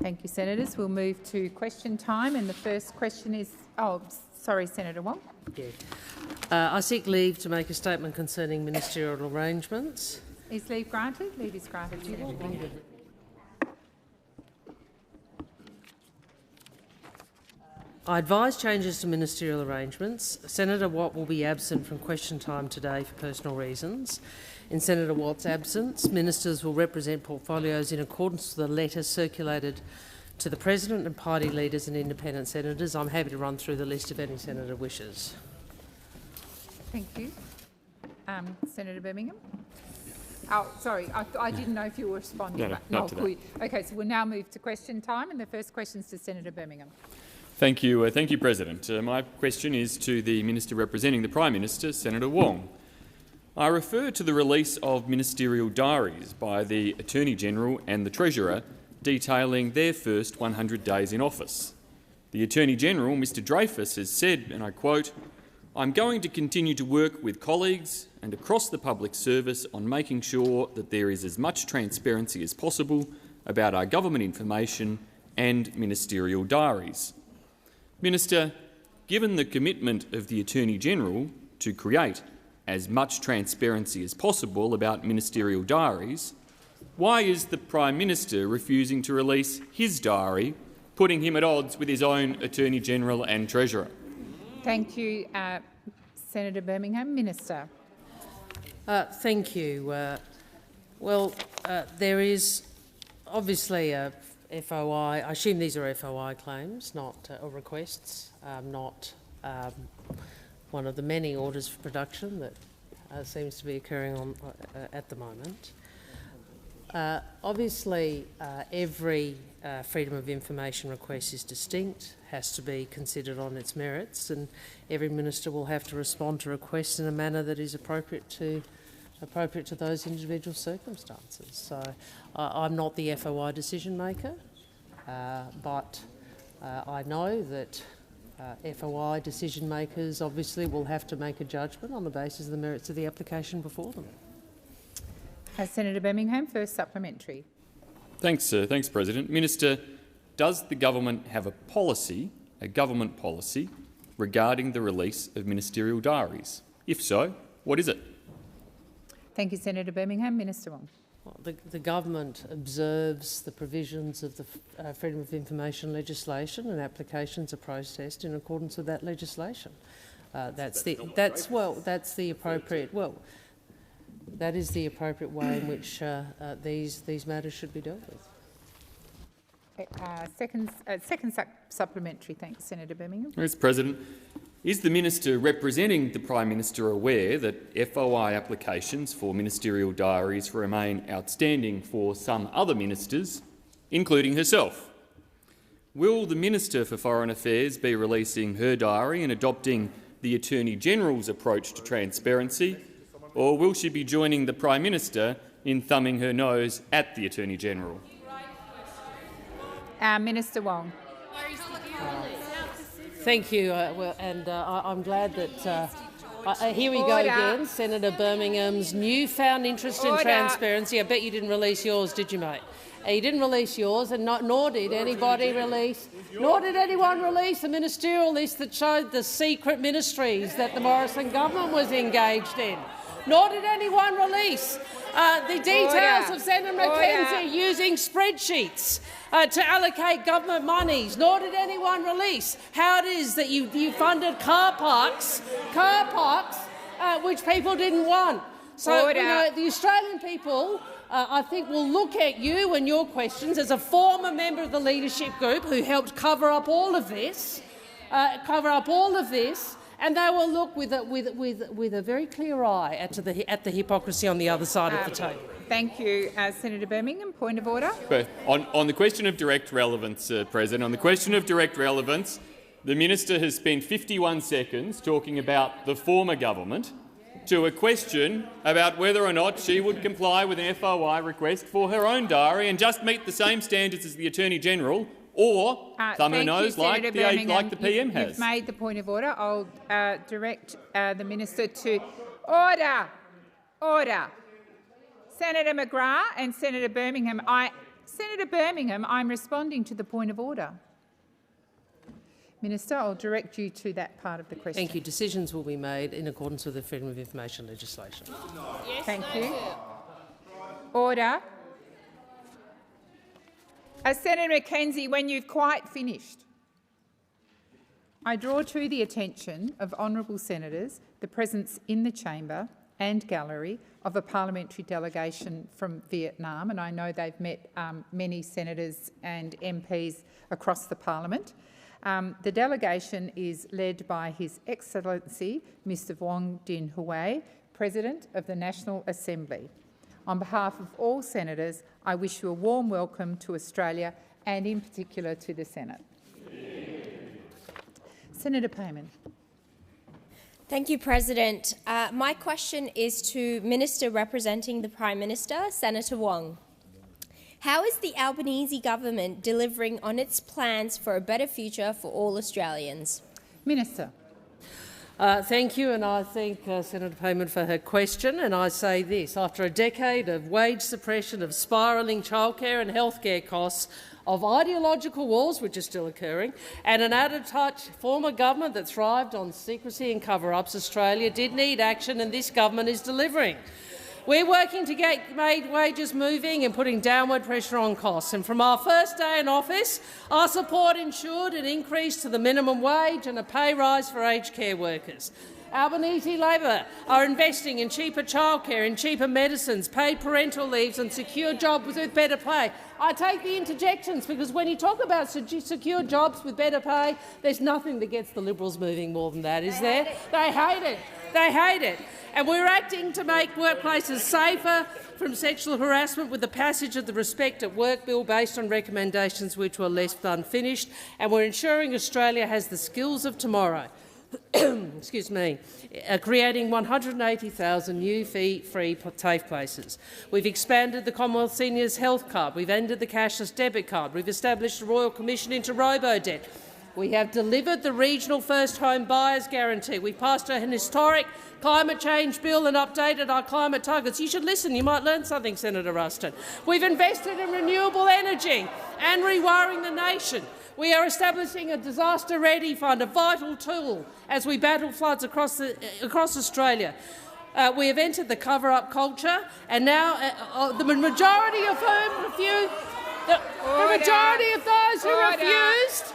Thank you, Senators. We'll move to question time, and the first question is... Oh, sorry, Senator Wong. Yeah. I seek leave to make a statement concerning ministerial arrangements. Is leave granted? Leave is granted, Senator Wong. I advise changes to ministerial arrangements. Senator Watt will be absent from question time today for personal reasons. In Senator Watt's absence, ministers will represent portfolios in accordance with the letter circulated to the President and party leaders and independent senators. I'm happy to run through the list if any senator wishes. Thank you. Senator Birmingham? Oh, sorry, I didn't know if you were responding. No, not to that. Okay, so we'll now move to question time, and the first question is to Senator Birmingham. Thank you, President. My question is to the Minister representing the Prime Minister, Senator Wong. I refer to the release of ministerial diaries by the Attorney-General and the Treasurer detailing their first 100 days in office. The Attorney-General, Mr Dreyfus, has said, and I quote, "I'm going to continue to work with colleagues and across the public service on making sure that there is as much transparency as possible about our government information and ministerial diaries." Minister, given the commitment of the Attorney-General to create as much transparency as possible about ministerial diaries, why is the Prime Minister refusing to release his diary, putting him at odds with his own Attorney-General and Treasurer? Thank you, Senator Birmingham. Minister. Thank you. There is obviously a FOI. I assume these are FOI claims, not or requests, not one of the many orders for production that seems to be occurring at the moment. Obviously, every freedom of information request is distinct, has to be considered on its merits, and every minister will have to respond to requests in a manner that is appropriate to those individual circumstances. So I'm not the FOI decision maker, but I know that FOI decision makers obviously will have to make a judgment on the basis of the merits of the application before them. Senator Birmingham, first supplementary. Thanks, President. Minister, does the government have a government policy, regarding the release of ministerial diaries? If so, what is it? Thank you, Senator Birmingham. Minister Wong. Well, the government observes the provisions of the Freedom of Information legislation, and applications are processed in accordance with that legislation. That is the appropriate way in which these matters should be dealt with. Second supplementary. Thanks, Senator Birmingham. Mr President, is the Minister representing the Prime Minister aware that FOI applications for ministerial diaries remain outstanding for some other ministers, including herself? Will the Minister for Foreign Affairs be releasing her diary and adopting the Attorney-General's approach to transparency, or will she be joining the Prime Minister in thumbing her nose at the Attorney-General? Minister Wong. Thank you, I'm glad that here we go again. Senator Birmingham's newfound interest in transparency. I bet you didn't release yours, did you, mate? You didn't release yours, and nor did anyone release the ministerial list that showed the secret ministries that the Morrison government was engaged in. Nor did anyone release the details of Senator McKenzie using spreadsheets to allocate government monies. Nor did anyone release how it is that you funded car parks which people didn't want. So the Australian people, I think, will look at you and your questions as a former member of the leadership group who helped cover up all of this, and they will look with a very clear eye at the hypocrisy on the other side of the table. Thank you, Senator Birmingham. Point of order. On the question of direct relevance, President, on the question of direct relevance, the Minister has spent 51 seconds talking about the former government to a question about whether or not she would comply with an FOI request for her own diary and just meet the same standards as the Attorney-General, or thumb her nose like the PM has. You've made the point of order. I'll direct the Minister to order. Senator McGrath and Senator Birmingham, Senator Birmingham, I'm responding to the point of order. Minister, I'll direct you to that part of the question. Thank you. Decisions will be made in accordance with the Freedom of Information legislation. Yes, thank you. Order. Senator McKenzie, when you've quite finished, I draw to the attention of honourable senators the presence in the chamber and gallery of a parliamentary delegation from Vietnam, and I know they've met many senators and MPs across the parliament. The delegation is led by His Excellency Mr Vuong Dinh Hue, President of the National Assembly. On behalf of all senators, I wish you a warm welcome to Australia and in particular to the Senate. Senator Payman. Thank you, President. My question is to Minister representing the Prime Minister, Senator Wong. How is the Albanese government delivering on its plans for a better future for all Australians? Minister. Thank you, and I thank Senator Payman for her question. And I say this: after a decade of wage suppression, of spiralling childcare and healthcare costs, of ideological wars, which are still occurring, and an out-of-touch former government that thrived on secrecy and cover-ups, Australia did need action, and this government is delivering. We're working to get wages moving and putting downward pressure on costs. And from our first day in office, our support ensured an increase to the minimum wage and a pay rise for aged care workers. Albanese Labor are investing in cheaper childcare, in cheaper medicines, paid parental leaves and secure jobs with better pay. I take the interjections because when you talk about secure jobs with better pay, there's nothing that gets the Liberals moving more than that, is there? They hate it. They hate it. And we're acting to make workplaces safer from sexual harassment with the passage of the Respect at Work bill based on recommendations which were left unfinished, and we're ensuring Australia has the skills of tomorrow. Excuse me, creating 180,000 new fee-free TAFE places. We've expanded the Commonwealth Seniors Health Card. We've ended the cashless debit card. We've established a Royal Commission into robo-debt. We have delivered the regional first home buyers guarantee. We've passed an historic climate change bill and updated our climate targets. You should listen. You might learn something, Senator Ruston. We've invested in renewable energy and rewiring the nation. We are establishing a disaster-ready fund, a vital tool as we battle floods across Australia. We have entered the cover-up culture, and now the majority of whom refuse. The majority of those who refused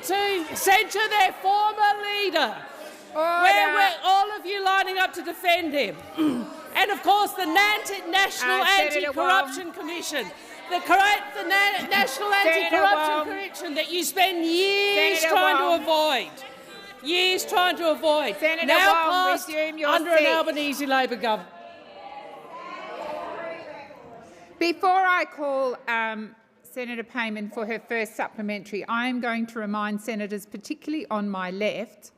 to censure their former leader. Where all of you lining up to defend him. And, of course, the National Anti-Corruption Commission. The National Anti-Corruption Commission that you spend years trying to avoid. Years trying to avoid. Senator now Wong, passed resume your under seat. an Albanese Labor government. Before I call Senator Payman for her first supplementary, I am going to remind senators, particularly on my left,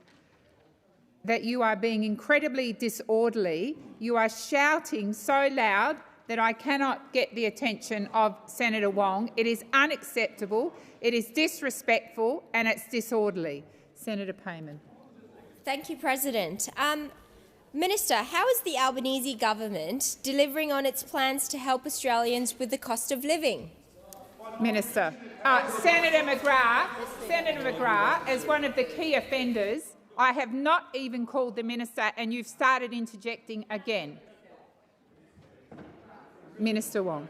that you are being incredibly disorderly. You are shouting so loud that I cannot get the attention of Senator Wong. It is unacceptable, it is disrespectful and it's disorderly. Senator Payman. Thank you, President. Minister, how is the Albanese government delivering on its plans to help Australians with the cost of living? Minister. Senator McGrath, as one of the key offenders, I have not even called the minister and you've started interjecting again. Minister Wong.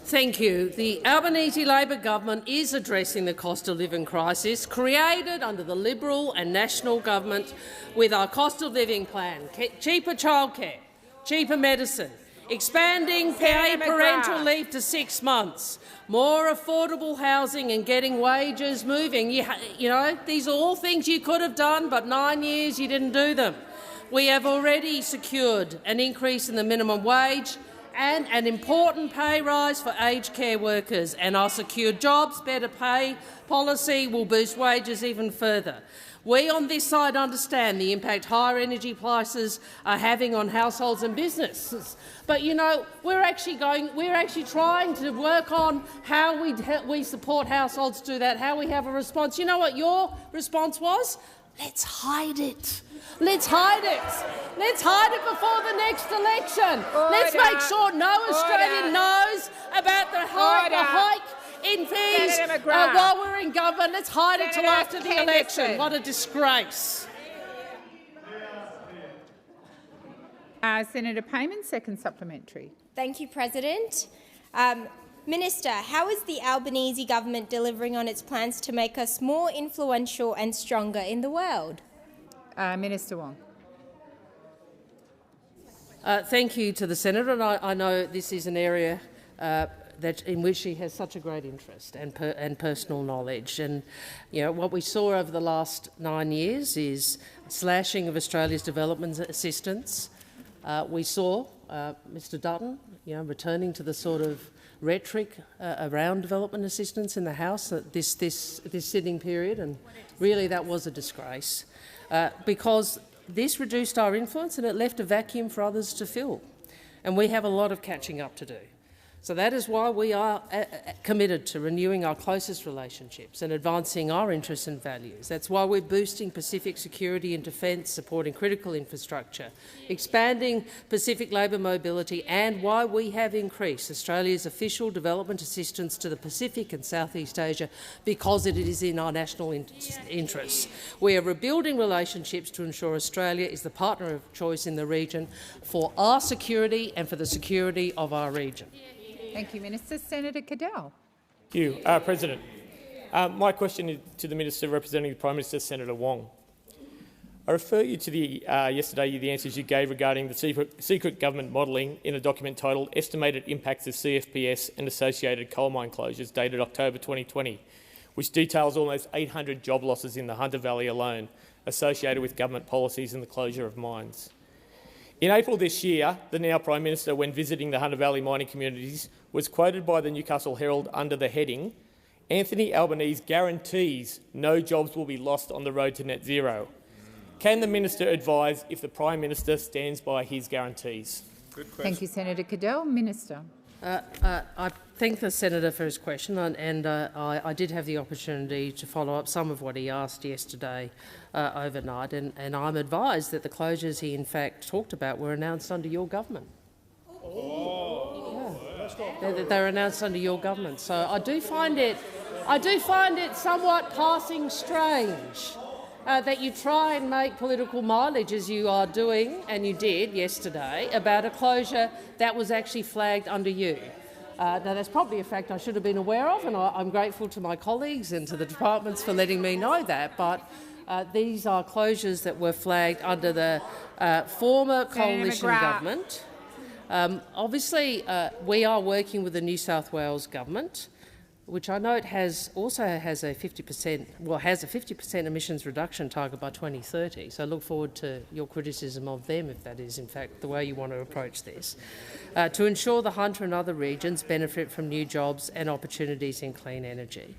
Thank you. The Albanese Labor government is addressing the cost of living crisis created under the Liberal and National government with our cost of living plan, cheaper childcare, cheaper medicine, expanding paid parental leave to 6 months, more affordable housing and getting wages moving. You know, these are all things you could have done, but 9 years you didn't do them. We have already secured an increase in the minimum wage and an important pay rise for aged care workers, and our secure jobs, better pay policy will boost wages even further. We on this side understand the impact higher energy prices are having on households and businesses. But, you know, we're actually trying to work on how we support households do that, how we have a response. You know what your response was? Let's hide it. Let's hide it. Let's hide it before the next election. Let's make sure no Australian knows about the hike in fees while we're in government. Let's hide it till after the election. What a disgrace. Senator Payman, second supplementary. Thank you, President. Minister, how is the Albanese government delivering on its plans to make us more influential and stronger in the world? Minister Wong. Thank you to the Senator, and I know this is an area in which she has such a great interest and personal knowledge. And what we saw over the last 9 years is slashing of Australia's development assistance. We saw Mr Dutton returning to the sort of rhetoric around development assistance in the House this sitting period, and really that was a disgrace because this reduced our influence and it left a vacuum for others to fill, and we have a lot of catching up to do. So that is why we are committed to renewing our closest relationships and advancing our interests and values. That's why we're boosting Pacific security and defence, supporting critical infrastructure, expanding Pacific labour mobility, and why we have increased Australia's official development assistance to the Pacific and Southeast Asia, because it is in our national interests. We are rebuilding relationships to ensure Australia is the partner of choice in the region for our security and for the security of our region. Thank you, Minister. Senator Cadell. Thank you, President. My question is to the Minister representing the Prime Minister, Senator Wong. I refer you to the answers you gave regarding the secret government modelling in a document titled Estimated Impacts of CFPS and Associated Coal Mine Closures, dated October 2020, which details almost 800 job losses in the Hunter Valley alone associated with government policies and the closure of mines. In April this year, the now Prime Minister, when visiting the Hunter Valley mining communities, was quoted by the Newcastle Herald under the heading, "Anthony Albanese guarantees no jobs will be lost on the road to net zero." Can the Minister advise if the Prime Minister stands by his guarantees? Thank you, Senator Cadell. Minister. I thank the Senator for his question, and I did have the opportunity to follow up some of what he asked yesterday overnight, and I'm advised that the closures he in fact talked about were announced under your government. They were announced under your government. So I do find it somewhat passing strange that you try and make political mileage, as you are doing, and you did yesterday, about a closure that was actually flagged under you. Now, that's probably a fact I should have been aware of, and I'm grateful to my colleagues and to the departments for letting me know that, but these are closures that were flagged under the former coalition government. Obviously, we are working with the New South Wales government, which I note has a 50% emissions reduction target by 2030. So I look forward to your criticism of them, if that is in fact the way you want to approach this, to ensure the Hunter and other regions benefit from new jobs and opportunities in clean energy.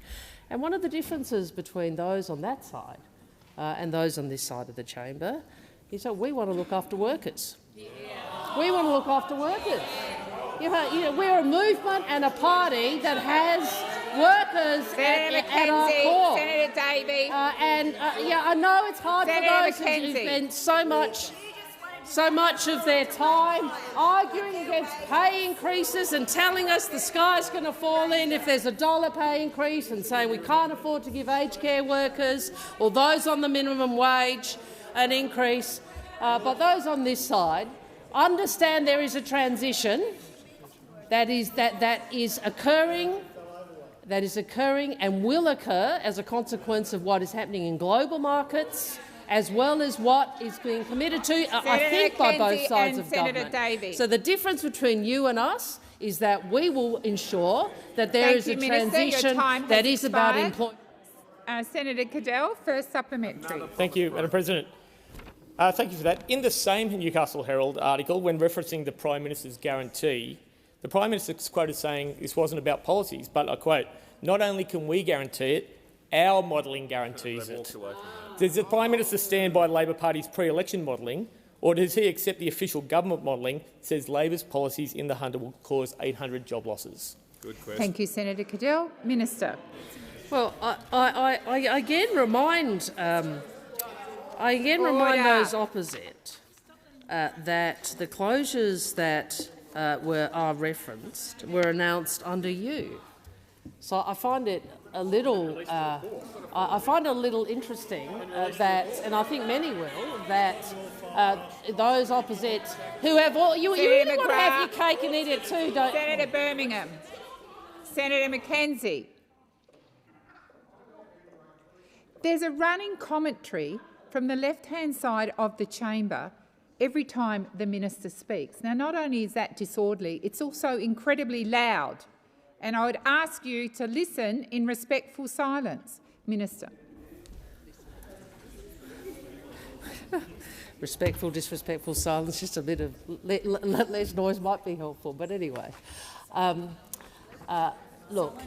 And one of the differences between those on that side and those on this side of the chamber is that we want to look after workers. We want to look after workers. We're a movement and a party that has workers at our core. Senator Davey. I know it's hard for those who spend so much of their time arguing against pay increases and telling us the sky's going to fall in if there's a $1 pay increase, and saying we can't afford to give aged care workers or those on the minimum wage an increase. But those on this side understand there is a transition that is occurring and will occur as a consequence of what is happening in global markets, as well as what is being committed to, I think, by both sides of government. Davey. So the difference between you and us is that we will ensure that there is a transition that is about employment. Senator Cadell, first supplementary. Thank you, Madam President. Thank you for that. In the same Newcastle Herald article, when referencing the Prime Minister's guarantee, the Prime Minister is quoted saying this wasn't about policies, but I quote, "Not only can we guarantee it, our modelling guarantees it." Does the Prime Minister stand by Labor Party's pre-election modelling, or does he accept the official government modelling that says Labor's policies in the Hunter will cause 800 job losses? Good question. Thank you, Senator Cadell. Minister. Well, I again remind I again remind those opposite that the closures that are referenced were announced under you. So I find it a little, interesting that, and I think many will, that those opposite who have all you really want to have your cake and eat it too, don't you? Senator Birmingham, Senator McKenzie. There's a running commentary from the left-hand side of the chamber every time the minister speaks. Now, not only is that disorderly, it's also incredibly loud. And I would ask you to listen in respectful silence. Minister. Respectful, disrespectful silence, just a bit of less noise might be helpful. But anyway, look,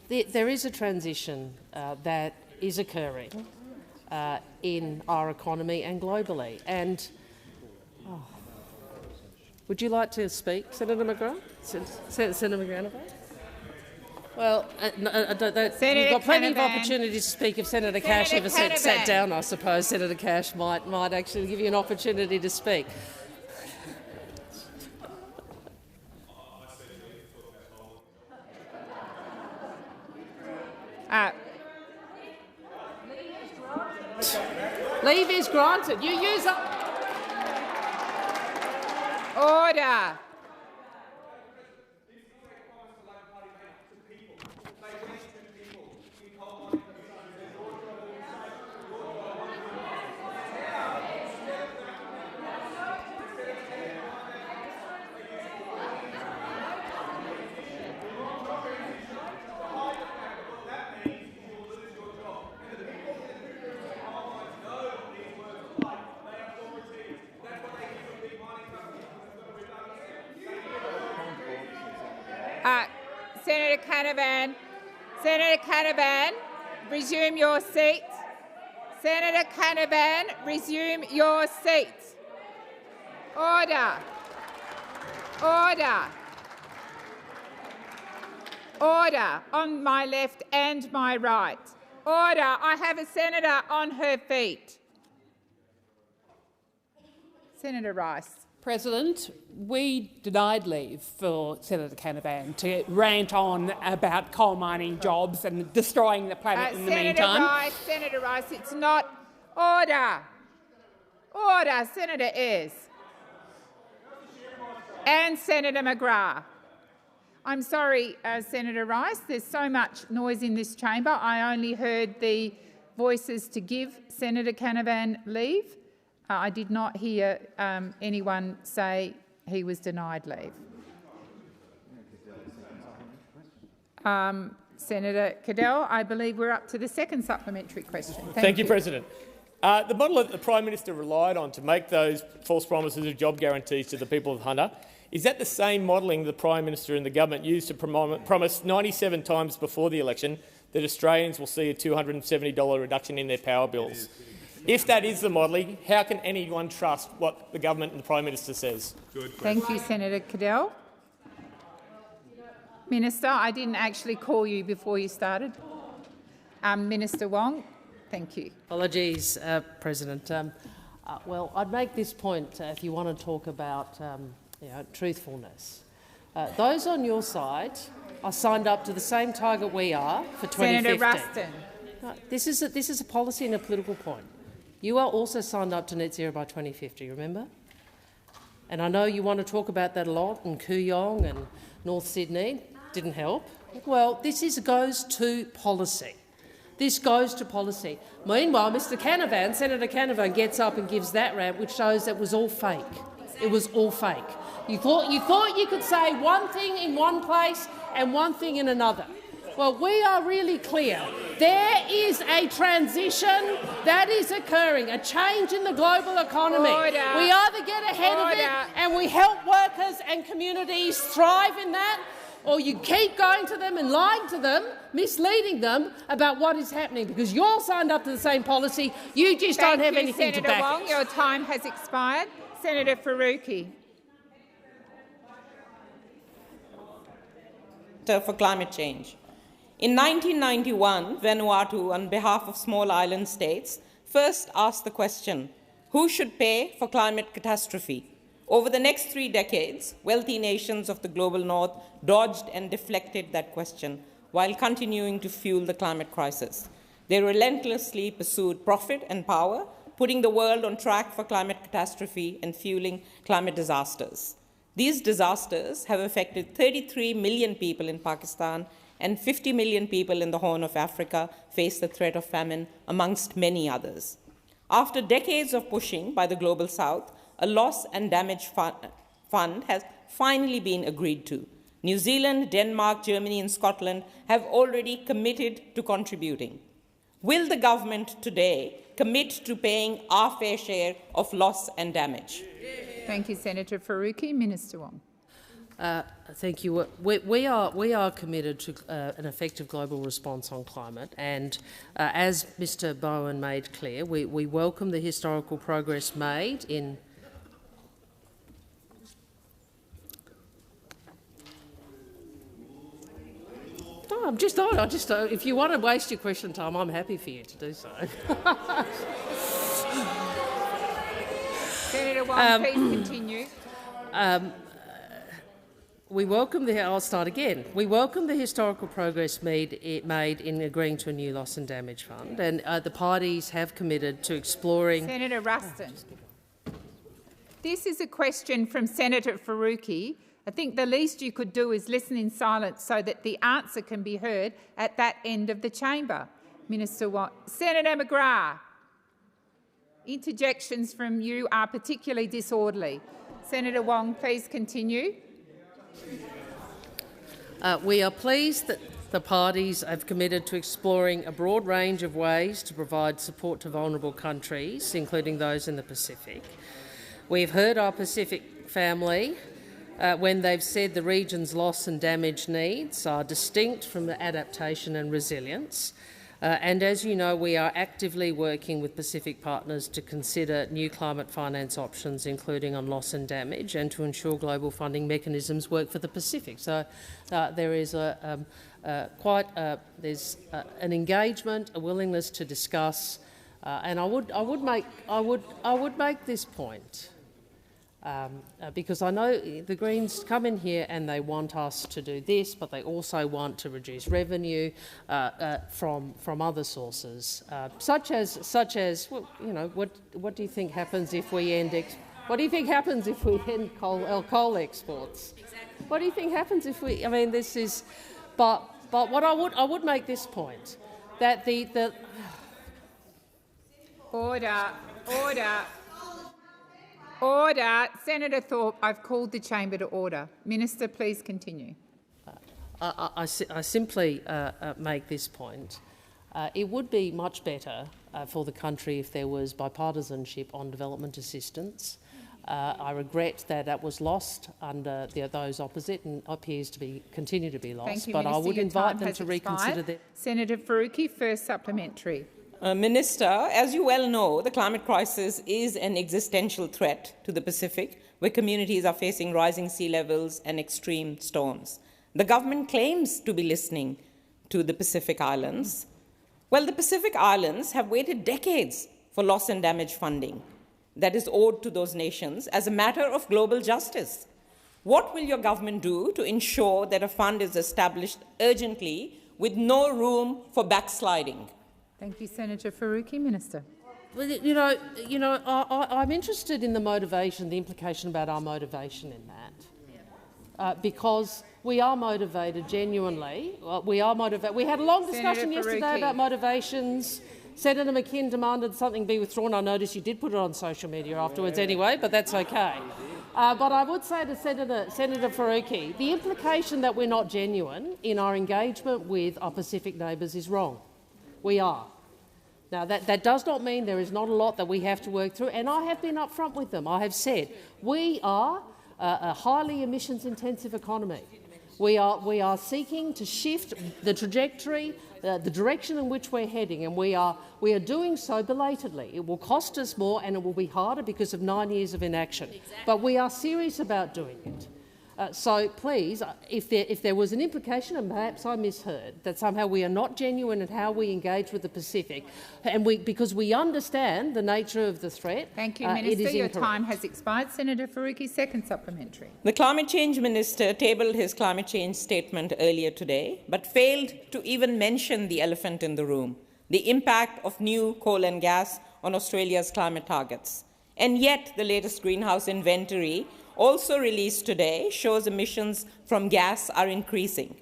there is a transition that is occurring in our economy and globally. And would you like to speak, Senator McGrath? Senator McGrath? Well, you've got plenty of opportunities to speak if Senator Cash ever sat down, I suppose. Senator Cash might actually give you an opportunity to speak. Leave is granted. You use up. Order. Senator Canavan, resume your seat. Senator Canavan, resume your seat. Order. Order. Order on my left and my right. Order. I have a senator on her feet. Senator Rice. President, we denied leave for Senator Canavan to rant on about coal mining jobs and destroying the planet in the meantime. Senator Rice, it's not order. Order, Senator Ayres. And Senator McGrath. I'm sorry, Senator Rice, there's so much noise in this chamber. I only heard the voices to give Senator Canavan leave. I did not hear anyone say he was denied leave. Senator Cadell, I believe we're up to the second supplementary question. Thank you, President. The model that the Prime Minister relied on to make those false promises of job guarantees to the people of Hunter, is that the same modelling the Prime Minister and the government used to promise 97 times before the election that Australians will see a $270 reduction in their power bills? If that is the modelling, how can anyone trust what the government and the Prime Minister says? Thank you, Senator Cadell. Minister, I didn't actually call you before you started. Minister Wong, thank you. Apologies, President. Well, I'd make this point if you want to talk about truthfulness. Those on your side are signed up to the same target we are for 2050. Senator Ruston. No, this is a policy and a political point. You are also signed up to net zero by 2050, remember? And I know you want to talk about that a lot, and Kooyong and North Sydney. Didn't help. Well, this goes to policy. This goes to policy. Meanwhile, Mr. Canavan, Senator Canavan, gets up and gives that rant, which shows that was all fake. It was all fake. You thought you could say one thing in one place and one thing in another. Well, we are really clear. There is a transition that is occurring, a change in the global economy. Order. We either get ahead of it and we help workers and communities thrive in that, or you keep going to them and lying to them, misleading them about what is happening, because you're signed up to the same policy. You just don't have anything to back it. Senator Wong, your time has expired. Senator Faruqi. For climate change. In 1991, Vanuatu, on behalf of small island states, first ask the question, who should pay for climate catastrophe? Over the next 3 decades, wealthy nations of the global north dodged and deflected that question while continuing to fuel the climate crisis. They relentlessly pursued profit and power, putting the world on track for climate catastrophe and fueling climate disasters. These disasters have affected 33 million people in Pakistan, and 50 million people in the Horn of Africa face the threat of famine, amongst many others. After decades of pushing by the Global South, a loss and damage fund has finally been agreed to. New Zealand, Denmark, Germany, and Scotland have already committed to contributing. Will the government today commit to paying our fair share of loss and damage? Thank you, Senator Faruqi. Minister Wong. Thank you. We are committed to an effective global response on climate, and as Mr Bowen made clear, we welcome the historical progress made in if you want to waste your question time, I'm happy for you to do so. Senator Wong, please continue. I'll start again. We welcome the historical progress made in agreeing to a new loss and damage fund, and the parties have committed to exploring. Senator Ruston, this is a question from Senator Faruqi. I think the least you could do is listen in silence so that the answer can be heard at that end of the chamber. Minister Wong. Senator McGrath, interjections from you are particularly disorderly. Senator Wong, please continue. We are pleased that the parties have committed to exploring a broad range of ways to provide support to vulnerable countries, including those in the Pacific. We've heard our Pacific family when they've said the region's loss and damage needs are distinct from the adaptation and resilience. And as you know, we are actively working with Pacific partners to consider new climate finance options, including on loss and damage, and to ensure global funding mechanisms work for the Pacific. So there is an engagement, a willingness to discuss, and I would make this point. Because I know the Greens come in here and they want us to do this, but they also want to reduce revenue from other sources, such as well, you know, what do you think happens if we end coal exports? Exactly. What do you think happens if we? I mean, this is, but what I would make this point that the Order. Senator Thorpe, I've called the chamber to order. Minister, please continue. I simply make this point. It would be much better for the country if there was bipartisanship on development assistance. I regret that was lost under those opposite and appears to continue to be lost. Thank you, but Minister. I would invite them to reconsider that. Senator Faruqi, first supplementary. Minister, as you well know, the climate crisis is an existential threat to the Pacific, where communities are facing rising sea levels and extreme storms. The government claims to be listening to the Pacific Islands. Well, the Pacific Islands have waited decades for loss and damage funding that is owed to those nations as a matter of global justice. What will your government do to ensure that a fund is established urgently with no room for backsliding? Thank you, Senator Faruqi. Minister. Well, I'm interested in the motivation, the implication about our motivation in that, because we are motivated genuinely. We are motivated. We had a long discussion yesterday about motivations. Senator McKinn demanded something be withdrawn. I noticed you did put it on social media afterwards anyway, but that's okay. But I would say to Senator Faruqi, the implication that we're not genuine in our engagement with our Pacific neighbours is wrong. We are. Now, that does not mean there is not a lot that we have to work through, and I have been upfront with them. I have said we are a highly emissions-intensive economy. We are seeking to shift the trajectory, the direction in which we're heading, and we are doing so belatedly. It will cost us more and it will be harder because of 9 years of inaction. Exactly. But we are serious about doing it. So please, if there was an implication, and perhaps I misheard, that somehow we are not genuine in how we engage with the Pacific, and because we understand the nature of the threat. Thank you, Minister. Your time has expired. Senator Faruqi, second supplementary. The Climate Change Minister tabled his climate change statement earlier today, but failed to even mention the elephant in the room, the impact of new coal and gas on Australia's climate targets. And yet, the latest greenhouse inventory, also released today, shows emissions from gas are increasing.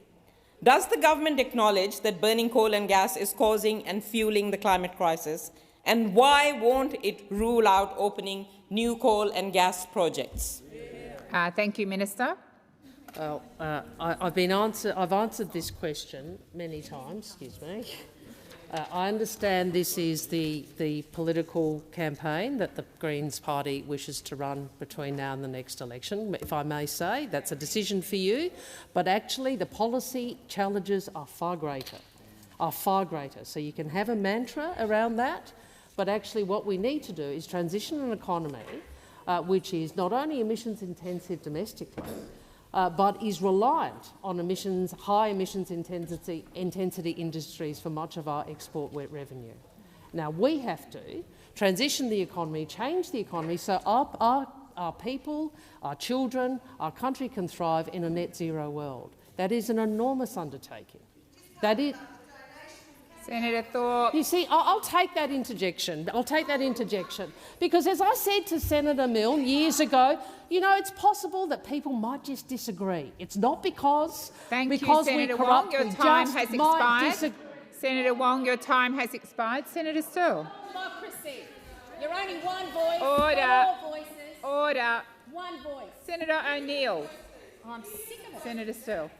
Does the government acknowledge that burning coal and gas is causing and fueling the climate crisis? And why won't it rule out opening new coal and gas projects? Thank you, Minister. Well, I've answered this question many times. Excuse me. I understand this is the political campaign that the Greens party wishes to run between now and the next election. If I may say, that's a decision for you, but actually the policy challenges are far greater. So you can have a mantra around that, but actually what we need to do is transition an economy which is not only emissions intensive domestically, but is reliant on high emissions intensity industries for much of our export revenue. Now, we have to transition the economy, change the economy so our people, our children, our country can thrive in a net zero world. That is an enormous undertaking. That is. Senator Thorpe. You see, I'll take that interjection. Because as I said to Senator Milne years ago, you know, it's possible that people might just disagree. It's not because Senator Wong. Your time has expired. Senator Wong, your time has expired. Senator Sterle. Democracy. You're only one voice. Order. Four voices. Order. One voice. Senator O'Neill. I'm sick of it. Senator Sterle.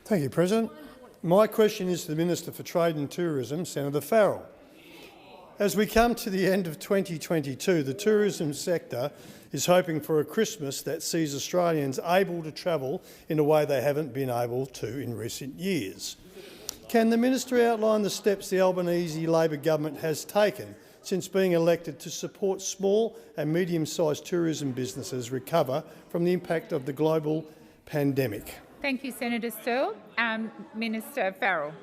Thank you, President. My question is to the Minister for Trade and Tourism, Senator Farrell. As we come to the end of 2022, the tourism sector is hoping for a Christmas that sees Australians able to travel in a way they haven't been able to in recent years. Can the Minister outline the steps the Albanese Labor government has taken since being elected to support small and medium-sized tourism businesses recover from the impact of the global pandemic? Thank you, Senator Sterle. Minister Farrell.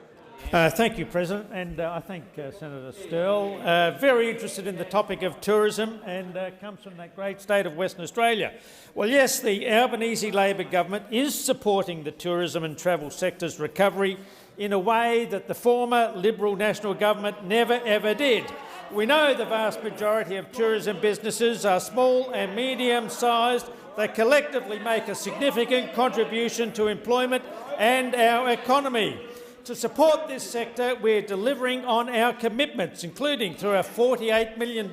Thank you, President, and I thank Senator Sterle. Very interested in the topic of tourism and comes from that great state of Western Australia. Well, yes, the Albanese Labor government is supporting the tourism and travel sector's recovery in a way that the former Liberal National Government never ever did. We know the vast majority of tourism businesses are small and medium-sized. They collectively make a significant contribution to employment and our economy. To support this sector, we're delivering on our commitments, including through a $48 million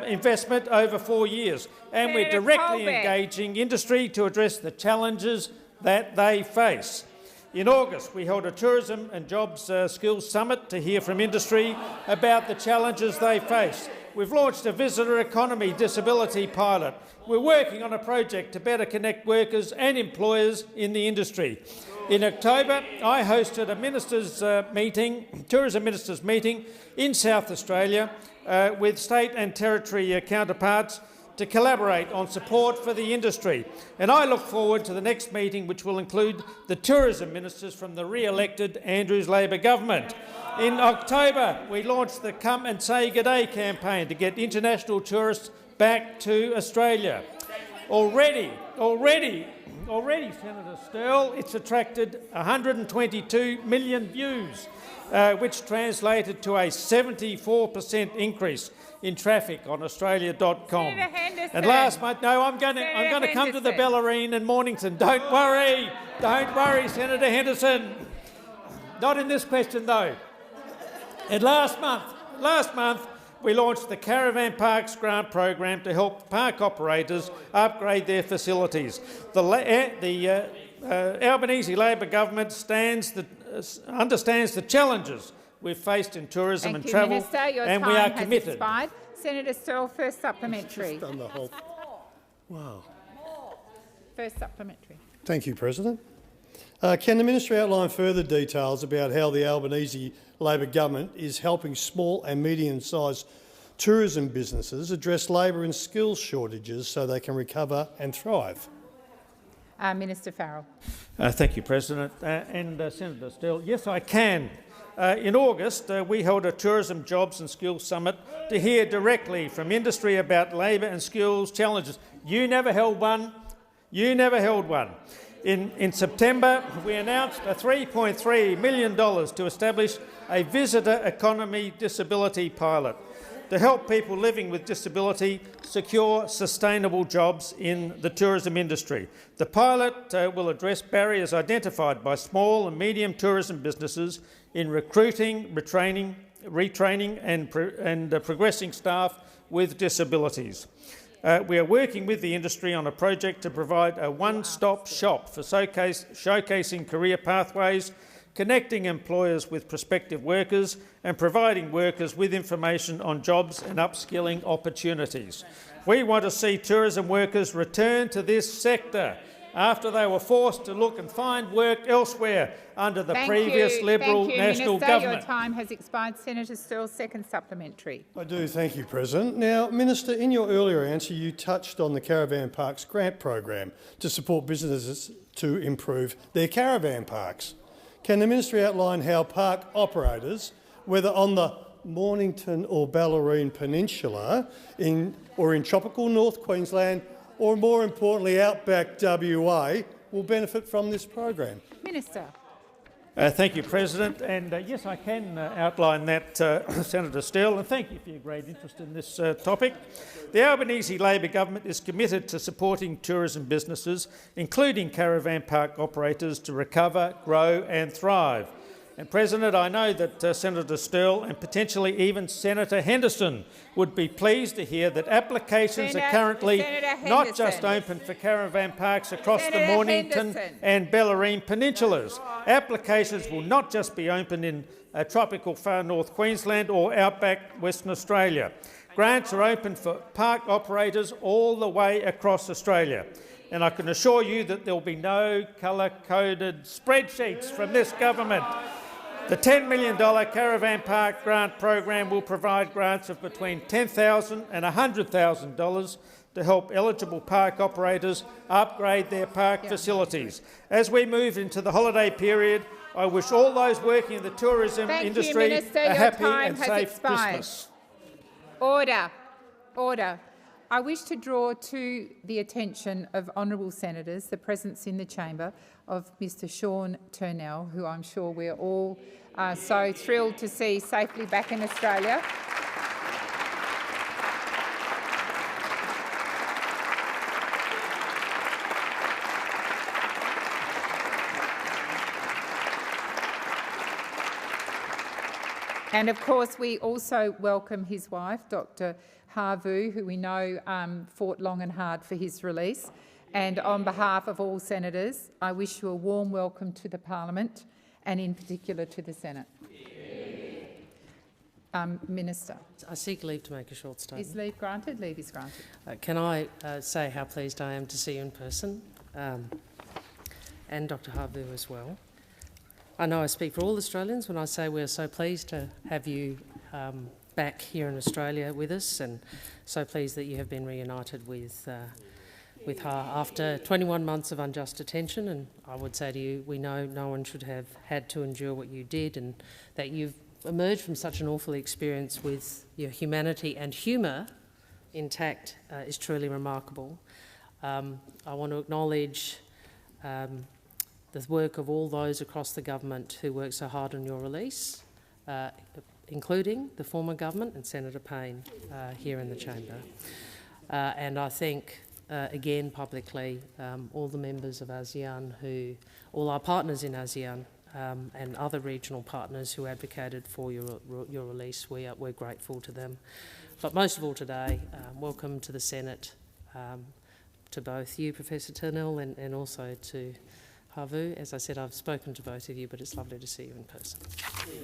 investment over 4 years. And we're directly engaging industry to address the challenges that they face. In August, we held a Tourism and Jobs Skills Summit to hear from industry about the challenges they face. We've launched a visitor economy disability pilot. We're working on a project to better connect workers and employers in the industry. In October, I hosted a tourism ministers' meeting in South Australia with state and territory counterparts to collaborate on support for the industry. And I look forward to the next meeting, which will include the tourism ministers from the re-elected Andrews Labor government. In October, we launched the Come and Say G'day campaign to get international tourists back to Australia. Already, Senator Sterle, it's attracted 122 million views, which translated to a 74% increase in traffic on Australia.com. And last month, no, I'm going to come to the Bellarine and Mornington. Don't worry, Senator Henderson. Not in this question, though. And last month, we launched the Caravan Parks Grant Program to help park operators upgrade their facilities. The Albanese Labor government understands the challenges we've faced in tourism and travel, and we are committed. Senator Sterle, first supplementary. Wow. First supplementary. Thank you, President. Can the Minister outline further details about how the Albanese Labor government is helping small and medium-sized tourism businesses address labour and skills shortages so they can recover and thrive? Minister Farrell. Thank you, President. Senator Steele, yes, I can. In August, we held a Tourism Jobs and Skills Summit to hear directly from industry about labour and skills challenges. You never held one. You never held one. In September, we announced a $3.3 million to establish a visitor economy disability pilot to help people living with disability secure sustainable jobs in the tourism industry. The pilot will address barriers identified by small and medium tourism businesses in recruiting, retraining and progressing staff with disabilities. We are working with the industry on a project to provide a one-stop shop for showcasing career pathways, connecting employers with prospective workers and providing workers with information on jobs and upskilling opportunities. We want to see tourism workers return to this sector after they were forced to look and find work elsewhere under the previous Liberal National Government. Your time has expired. Senator Steele, second supplementary. I do, thank you, President. Now, Minister, in your earlier answer you touched on the Caravan Parks grant program to support businesses to improve their caravan parks. Can the Ministry outline how park operators, whether on the Mornington or Bellarine Peninsula or in tropical North Queensland, or more importantly outback WA, will benefit from this program? Minister. Thank you, President. And yes, I can outline that, Senator Steele, and thank you for your great interest in this topic. The Albanese Labor Government is committed to supporting tourism businesses, including caravan park operators, to recover, grow and thrive. And, President, I know that Senator Steele and potentially even Senator Henderson would be pleased to hear that applications are currently not just open for caravan parks across the Mornington and Bellarine Peninsulas. Applications will not just be open in tropical far north Queensland or outback Western Australia. Grants are open for park operators all the way across Australia. And I can assure you that there will be no colour-coded spreadsheets from this government. The $10 million Caravan Park Grant Program will provide grants of between $10,000 and $100,000 to help eligible park operators upgrade their park facilities. As we move into the holiday period, I wish all those working in the tourism industry a happy and safe Christmas. Order. Order. I wish to draw to the attention of honourable senators the presence in the chamber of Mr Sean Turnell, who I'm sure we're all so thrilled to see safely back in Australia. And of course, we also welcome his wife, Dr Havu, who we know fought long and hard for his release. And on behalf of all senators, I wish you a warm welcome to the Parliament and in particular to the Senate. Minister. I seek leave to make a short statement. Is leave granted? Leave is granted. Can I say how pleased I am to see you in person, and Dr Havu as well. I know I speak for all Australians when I say we're so pleased to have you back here in Australia with us, and so pleased that you have been reunited with her after 21 months of unjust detention. And I would say to you, we know no one should have had to endure what you did, and that you've emerged from such an awful experience with your humanity and humour intact is truly remarkable. I want to acknowledge the work of all those across the government who worked so hard on your release, including the former government and Senator Payne here in the chamber. And I thank again publicly all the members of ASEAN, all our partners in ASEAN and other regional partners who advocated for your release. We're grateful to them. But most of all today, welcome to the Senate, to both you, Professor Turnell, and also to Havu. As I said, I've spoken to both of you, but it's lovely to see you in person.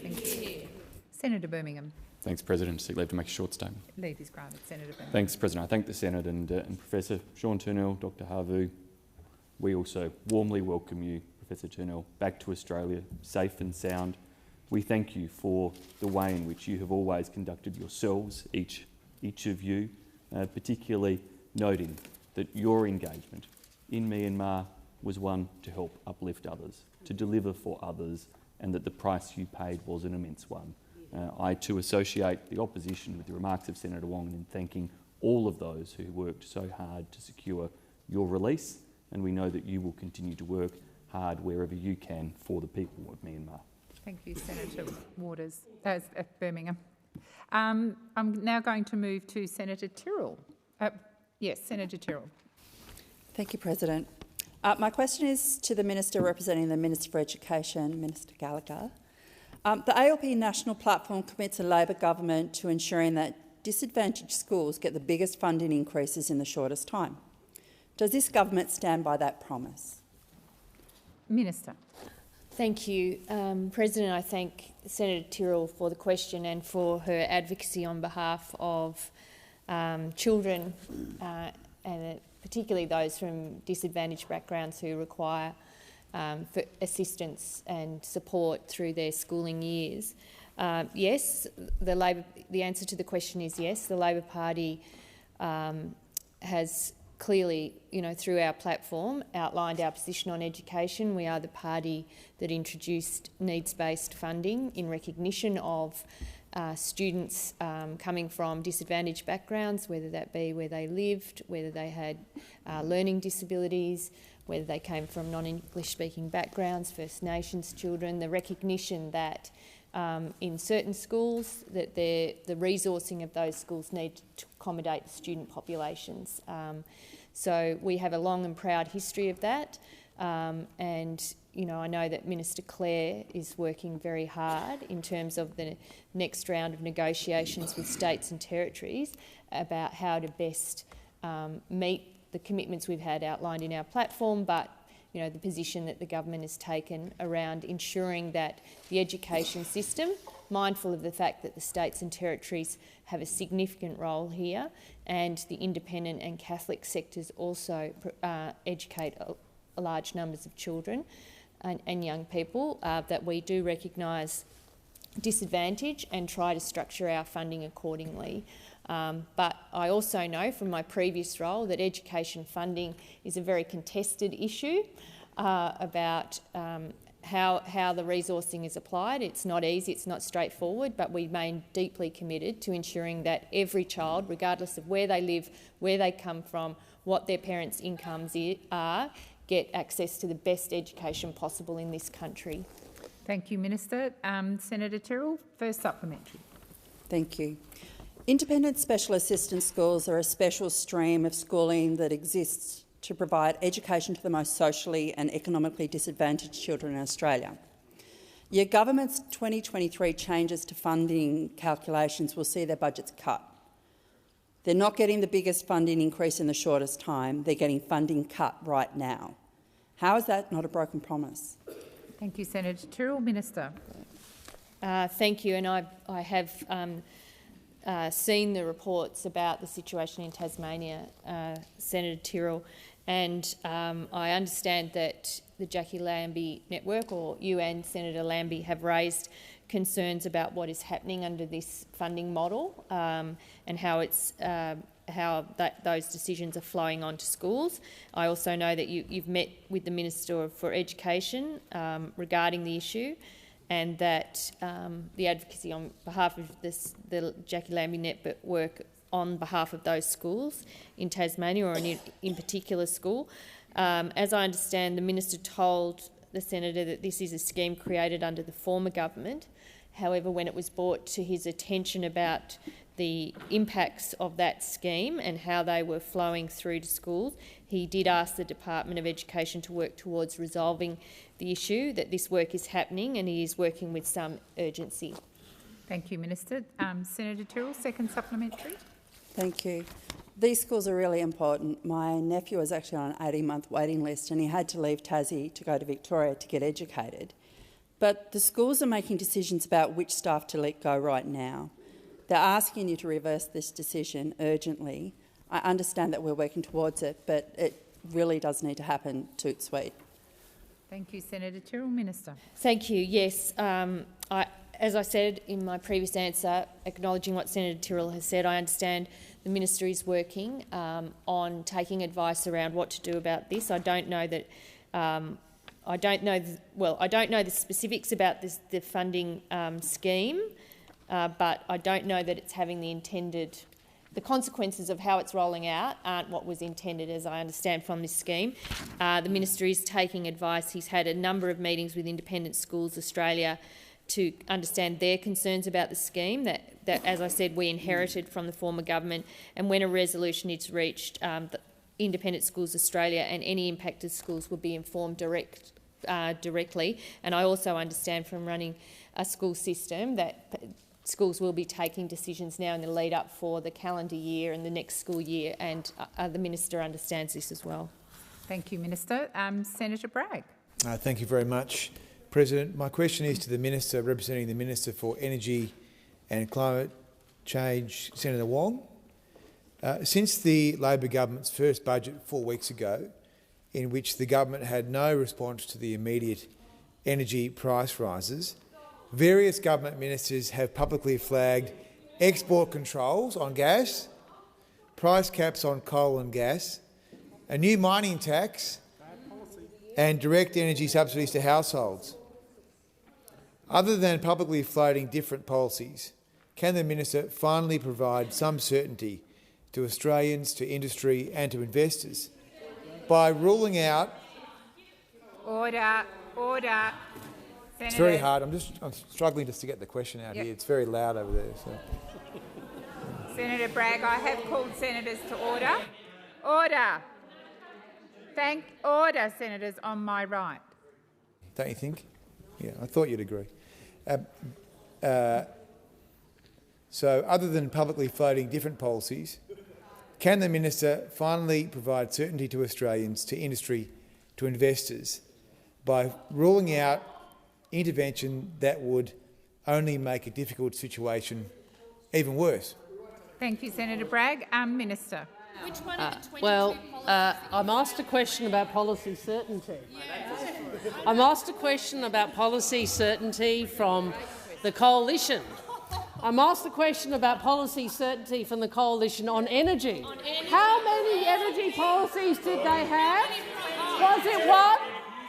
Thank you. Senator Birmingham. Thanks, President. Seek leave to make a short statement. Leave is granted. Senator Birmingham. Thanks, President. I thank the Senate and Professor Sean Turnell, Dr Havu. We also warmly welcome you, Professor Turnell, back to Australia, safe and sound. We thank you for the way in which you have always conducted yourselves, each of you, particularly noting that your engagement in Myanmar was one to help uplift others, to deliver for others, and that the price you paid was an immense one. I too associate the opposition with the remarks of Senator Wong in thanking all of those who worked so hard to secure your release, and we know that you will continue to work hard wherever you can for the people of Myanmar. Thank you, Senator Waters, Birmingham. I'm now going to move to Senator Tyrrell. Yes, Senator Tyrrell. Thank you, President. My question is to the Minister representing the Minister for Education, Minister Gallagher. The ALP National Platform commits a Labor government to ensuring that disadvantaged schools get the biggest funding increases in the shortest time. Does this government stand by that promise? Minister. Thank you, President. I thank Senator Tyrrell for the question and for her advocacy on behalf of children, and particularly those from disadvantaged backgrounds who require for assistance and support through their schooling years. Yes, the answer to the question is yes. The Labor Party has clearly, through our platform, outlined our position on education. We are the party that introduced needs-based funding in recognition of students coming from disadvantaged backgrounds, whether that be where they lived, whether they had learning disabilities, whether they came from non-English speaking backgrounds, First Nations children, the recognition that in certain schools that the resourcing of those schools need to accommodate student populations. So we have a long and proud history of that, and I know that Minister Clare is working very hard in terms of the next round of negotiations with states and territories about how to best meet the commitments we've had outlined in our platform, but the position that the government has taken around ensuring that the education system, mindful of the fact that the states and territories have a significant role here, and the independent and Catholic sectors also educate large numbers of children and young people, that we do recognise disadvantage and try to structure our funding accordingly. But I also know from my previous role that education funding is a very contested issue about how the resourcing is applied. It's not easy, it's not straightforward, but we remain deeply committed to ensuring that every child, regardless of where they live, where they come from, what their parents' incomes are, get access to the best education possible in this country. Thank you, Minister. Senator Tyrrell, first supplementary. Thank you. Independent special assistance schools are a special stream of schooling that exists to provide education to the most socially and economically disadvantaged children in Australia. Your government's 2023 changes to funding calculations will see their budgets cut. They're not getting the biggest funding increase in the shortest time, they're getting funding cut right now. How is that not a broken promise? Thank you, Senator Tyrrell. Minister. Thank you, and I have seen the reports about the situation in Tasmania, Senator Tyrrell, and I understand that the Jackie Lambie Network, or you and Senator Lambie, have raised concerns about what is happening under this funding model and how those decisions are flowing onto schools. I also know that you've met with the Minister for Education regarding the issue, and that the advocacy on behalf of the Jackie Lambie Network on behalf of those schools in Tasmania, or in particular school. As I understand, the Minister told the Senator that this is a scheme created under the former government. However, when it was brought to his attention about the impacts of that scheme and how they were flowing through to schools, he did ask the Department of Education to work towards resolving the issue, that this work is happening and he is working with some urgency. Thank you, Minister. Senator Tyrrell, second supplementary. Thank you. These schools are really important. My nephew was actually on an 18-month waiting list and he had to leave Tassie to go to Victoria to get educated. But the schools are making decisions about which staff to let go right now. They're asking you to reverse this decision urgently. I understand that we're working towards it, but it really does need to happen toot sweet. Thank you, Senator Tyrrell. Minister. Thank you. Yes, as I said in my previous answer, acknowledging what Senator Tyrrell has said, I understand the Minister is working on taking advice around what to do about this. I don't know that I don't know. I don't know the specifics about the funding scheme, but I don't know that it's having the intended. The consequences of how it's rolling out aren't what was intended, as I understand from this scheme. The Minister is taking advice. He's had a number of meetings with Independent Schools Australia to understand their concerns about the scheme that, as I said, we inherited from the former government. And when a resolution is reached, the Independent Schools Australia and any impacted schools will be informed directly. And I also understand from running a school system that schools will be taking decisions now in the lead up for the calendar year and the next school year, and the Minister understands this as well. Thank you, Minister. Senator Bragg. Thank you very much, President. My question is to the Minister representing the Minister for Energy and Climate Change, Senator Wong. Since the Labor government's first budget 4 weeks ago, in which the government had no response to the immediate energy price rises, various government ministers have publicly flagged export controls on gas, price caps on coal and gas, a new mining tax and direct energy subsidies to households. Other than publicly floating different policies, can the Minister finally provide some certainty to Australians, to industry and to investors by ruling out— Order. It's very hard. I'm struggling just to get the question out here. It's very loud over there. So. Senator Bragg, I have called senators to order. Order. Order, senators on my right. Don't you think? Yeah, I thought you'd agree. So, other than publicly floating different policies, can the Minister finally provide certainty to Australians, to industry, to investors by ruling out intervention that would only make a difficult situation even worse? Thank you, Senator Bragg. Minister. Which one of the 22 I'm asked a question about policy certainty. I'm asked a question about policy certainty from the Coalition. I'm asked a question about policy certainty from the Coalition on energy. How many energy policies did they have? Was it 1?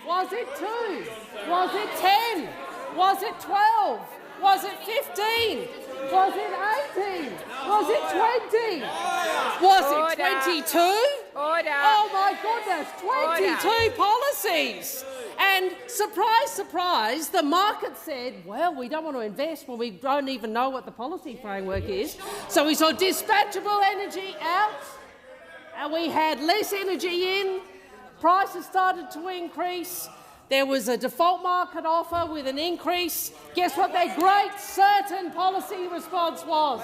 Was it 2? Was it 10? Was it 12? Was it 15? Was it 18? Was it 20? Was it 22? Order. Oh my goodness, 22 policies. And surprise, surprise, the market said, well, we don't want to invest when we don't even know what the policy framework is. So we saw dispatchable energy out, and we had less energy in. Prices started to increase. There was a default market offer with an increase. Guess what their great certain policy response was?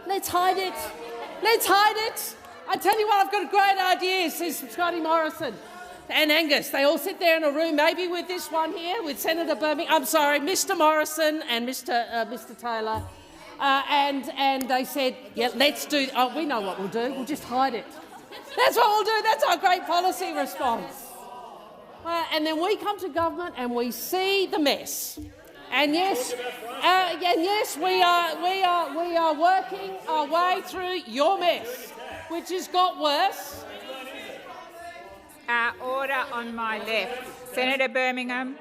Let's hide it. Let's hide it. I tell you what, I've got a great idea, says Scotty Morrison and Angus. They all sit there in a room, maybe with this one here, with Senator Birmingham. I'm sorry, Mr. Morrison and Mr. Taylor. And they said, yeah, let's do— oh, we know what we'll do. We'll just hide it. That's what we'll do. That's our great policy response. And then we come to government and we see the mess. And yes, we are working our way through your mess, which has got worse. Order on my left. Senator Birmingham.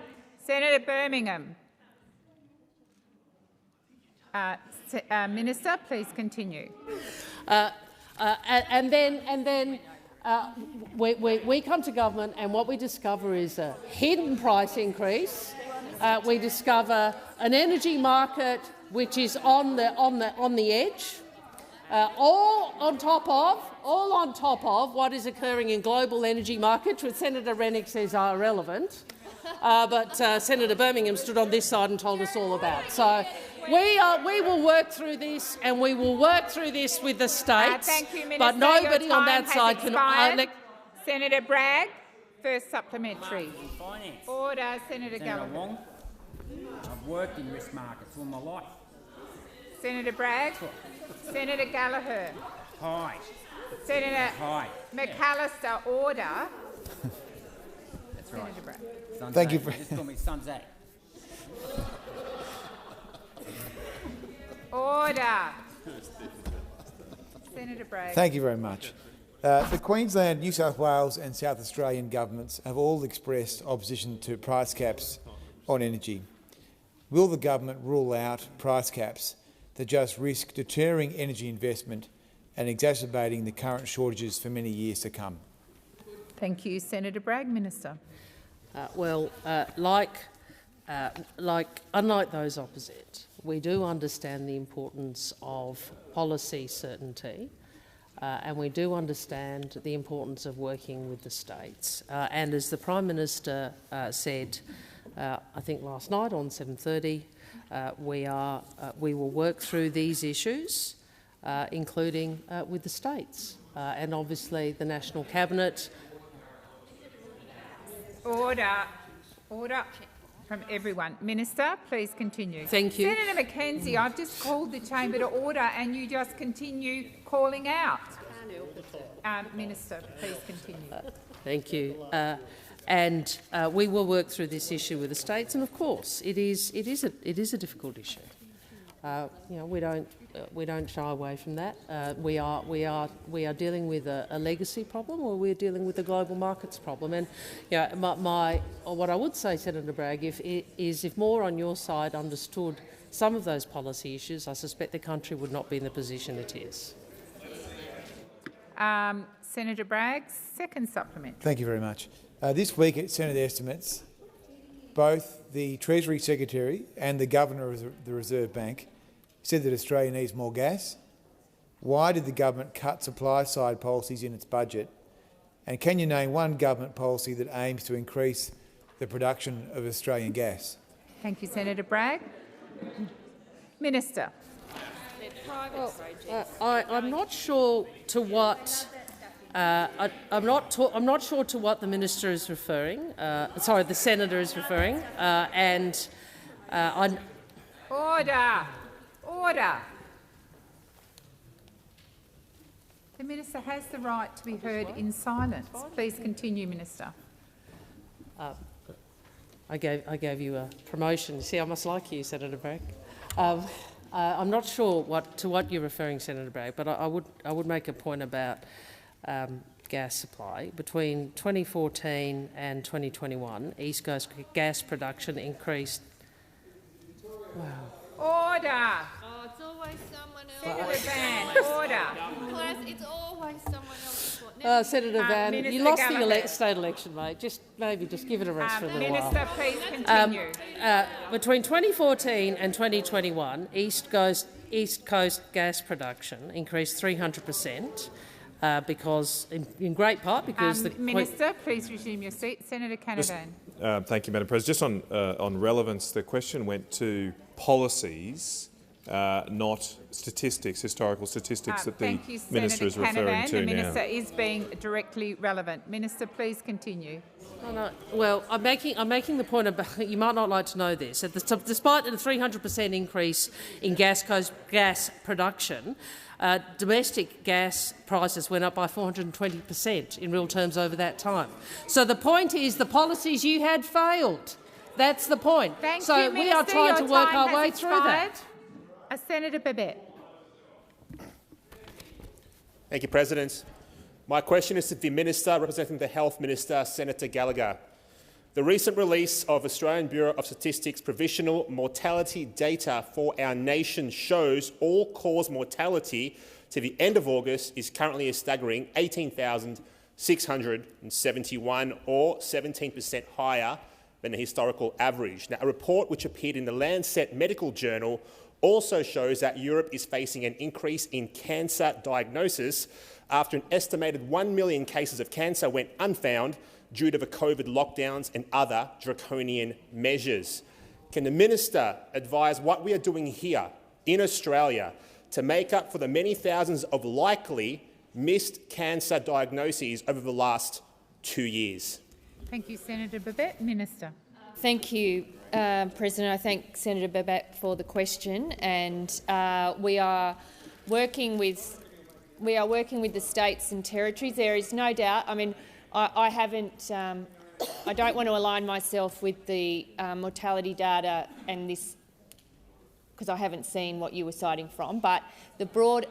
Senator Birmingham. Minister, please continue. And then we come to government, and what we discover is a hidden price increase. We discover an energy market which is on the edge. All on top of what is occurring in global energy markets, which Senator Rennick says are irrelevant, but Senator Birmingham stood on this side and told us all about. So we will work through this, and we will work through this with the states. Thank you, Minister. But nobody on that side can. Senator Bragg, first supplementary. Order, Senator Gallagher. Wong, I've worked in risk markets all my life. Senator Bragg. Senator Gallagher. Hi. Senator Hi. McAllister, order. That's right. Senator Bragg. Thank you. Just call me Sunzak. Order. Senator Bragg. Thank you very much. The Queensland, New South Wales and South Australian governments have all expressed opposition to price caps on energy. Will the government rule out price caps that just risk deterring energy investment and exacerbating the current shortages for many years to come? Thank you. Senator Bragg. Minister. Unlike those opposite, we do understand the importance of policy certainty, and we do understand the importance of working with the states. And as the Prime Minister said, I think last night on 7:30, we will work through these issues, including with the states, and obviously the National Cabinet. Order. Order from everyone. Minister, please continue. Thank you. Senator Mackenzie, I've just called the chamber to order and you just continue calling out. Minister, please continue. Thank you. And we will work through this issue with the states, and of course, it is a difficult issue. We don't shy away from that. We are dealing with a legacy problem, or we're dealing with a global markets problem. And what I would say, Senator Bragg, if more on your side understood some of those policy issues, I suspect the country would not be in the position it is. Senator Bragg, second supplement. Thank you very much. This week at Senate estimates, both the Treasury Secretary and the Governor of the Reserve Bank said that Australia needs more gas. Why did the government cut supply-side policies in its budget? And can you name one government policy that aims to increase the production of Australian gas? Thank you, Senator Bragg. Minister. I'm not sure to what. I'm not sure to what the minister is referring. Sorry, the senator is referring, Order. Order. The minister has the right to be heard in silence. Please continue, Minister. I gave you a promotion. See, I must like you, Senator Bragg. I'm not sure to what you're referring, Senator Bragg, but I would make a point about gas supply. Between 2014 and 2021, East Coast gas production increased. Wow. Order. Oh, it's always someone else. Senator Van, order. Class, it's always someone else's fault. Senator Van, Minister you lost Gallagher. the state election, mate. Just give it a rest for a little while. Minister, please continue. Between 2014 and 2021, East Coast gas production increased 300%. Because, in great part, because Minister, please resume your seat. Senator Canavan. Thank you, Madam President. Just on relevance, the question went to policies, not statistics, historical statistics that the Minister is referring to now. The Minister is being directly relevant. Minister, please continue. No. Well, I'm making the point about, you might not like to know this, that despite a 300% increase in gas production, domestic gas prices went up by 420% in real terms over that time. So the point is the policies you had failed. That's the point. Thank so you, we Minister. are trying to work our way through that. Senator Babet. Thank you, President. My question is to the Minister representing the Health Minister, Senator Gallagher. The recent release of Australian Bureau of Statistics provisional mortality data for our nation shows all-cause mortality to the end of August is currently a staggering 18,671, or 17% higher than the historical average. Now, a report which appeared in the Lancet Medical Journal also shows that Europe is facing an increase in cancer diagnosis after an estimated 1 million cases of cancer went unfound due to the COVID lockdowns and other draconian measures. Can the Minister advise what we are doing here in Australia to make up for the many thousands of likely missed cancer diagnoses over the last 2 years? Thank you, Senator Babet. Minister. Thank you, President. I thank Senator Babet for the question, and we are working with the states and territories. There is no doubt. I mean, I don't want to align myself with the mortality data and this, because I haven't seen what you were citing from. But the broad,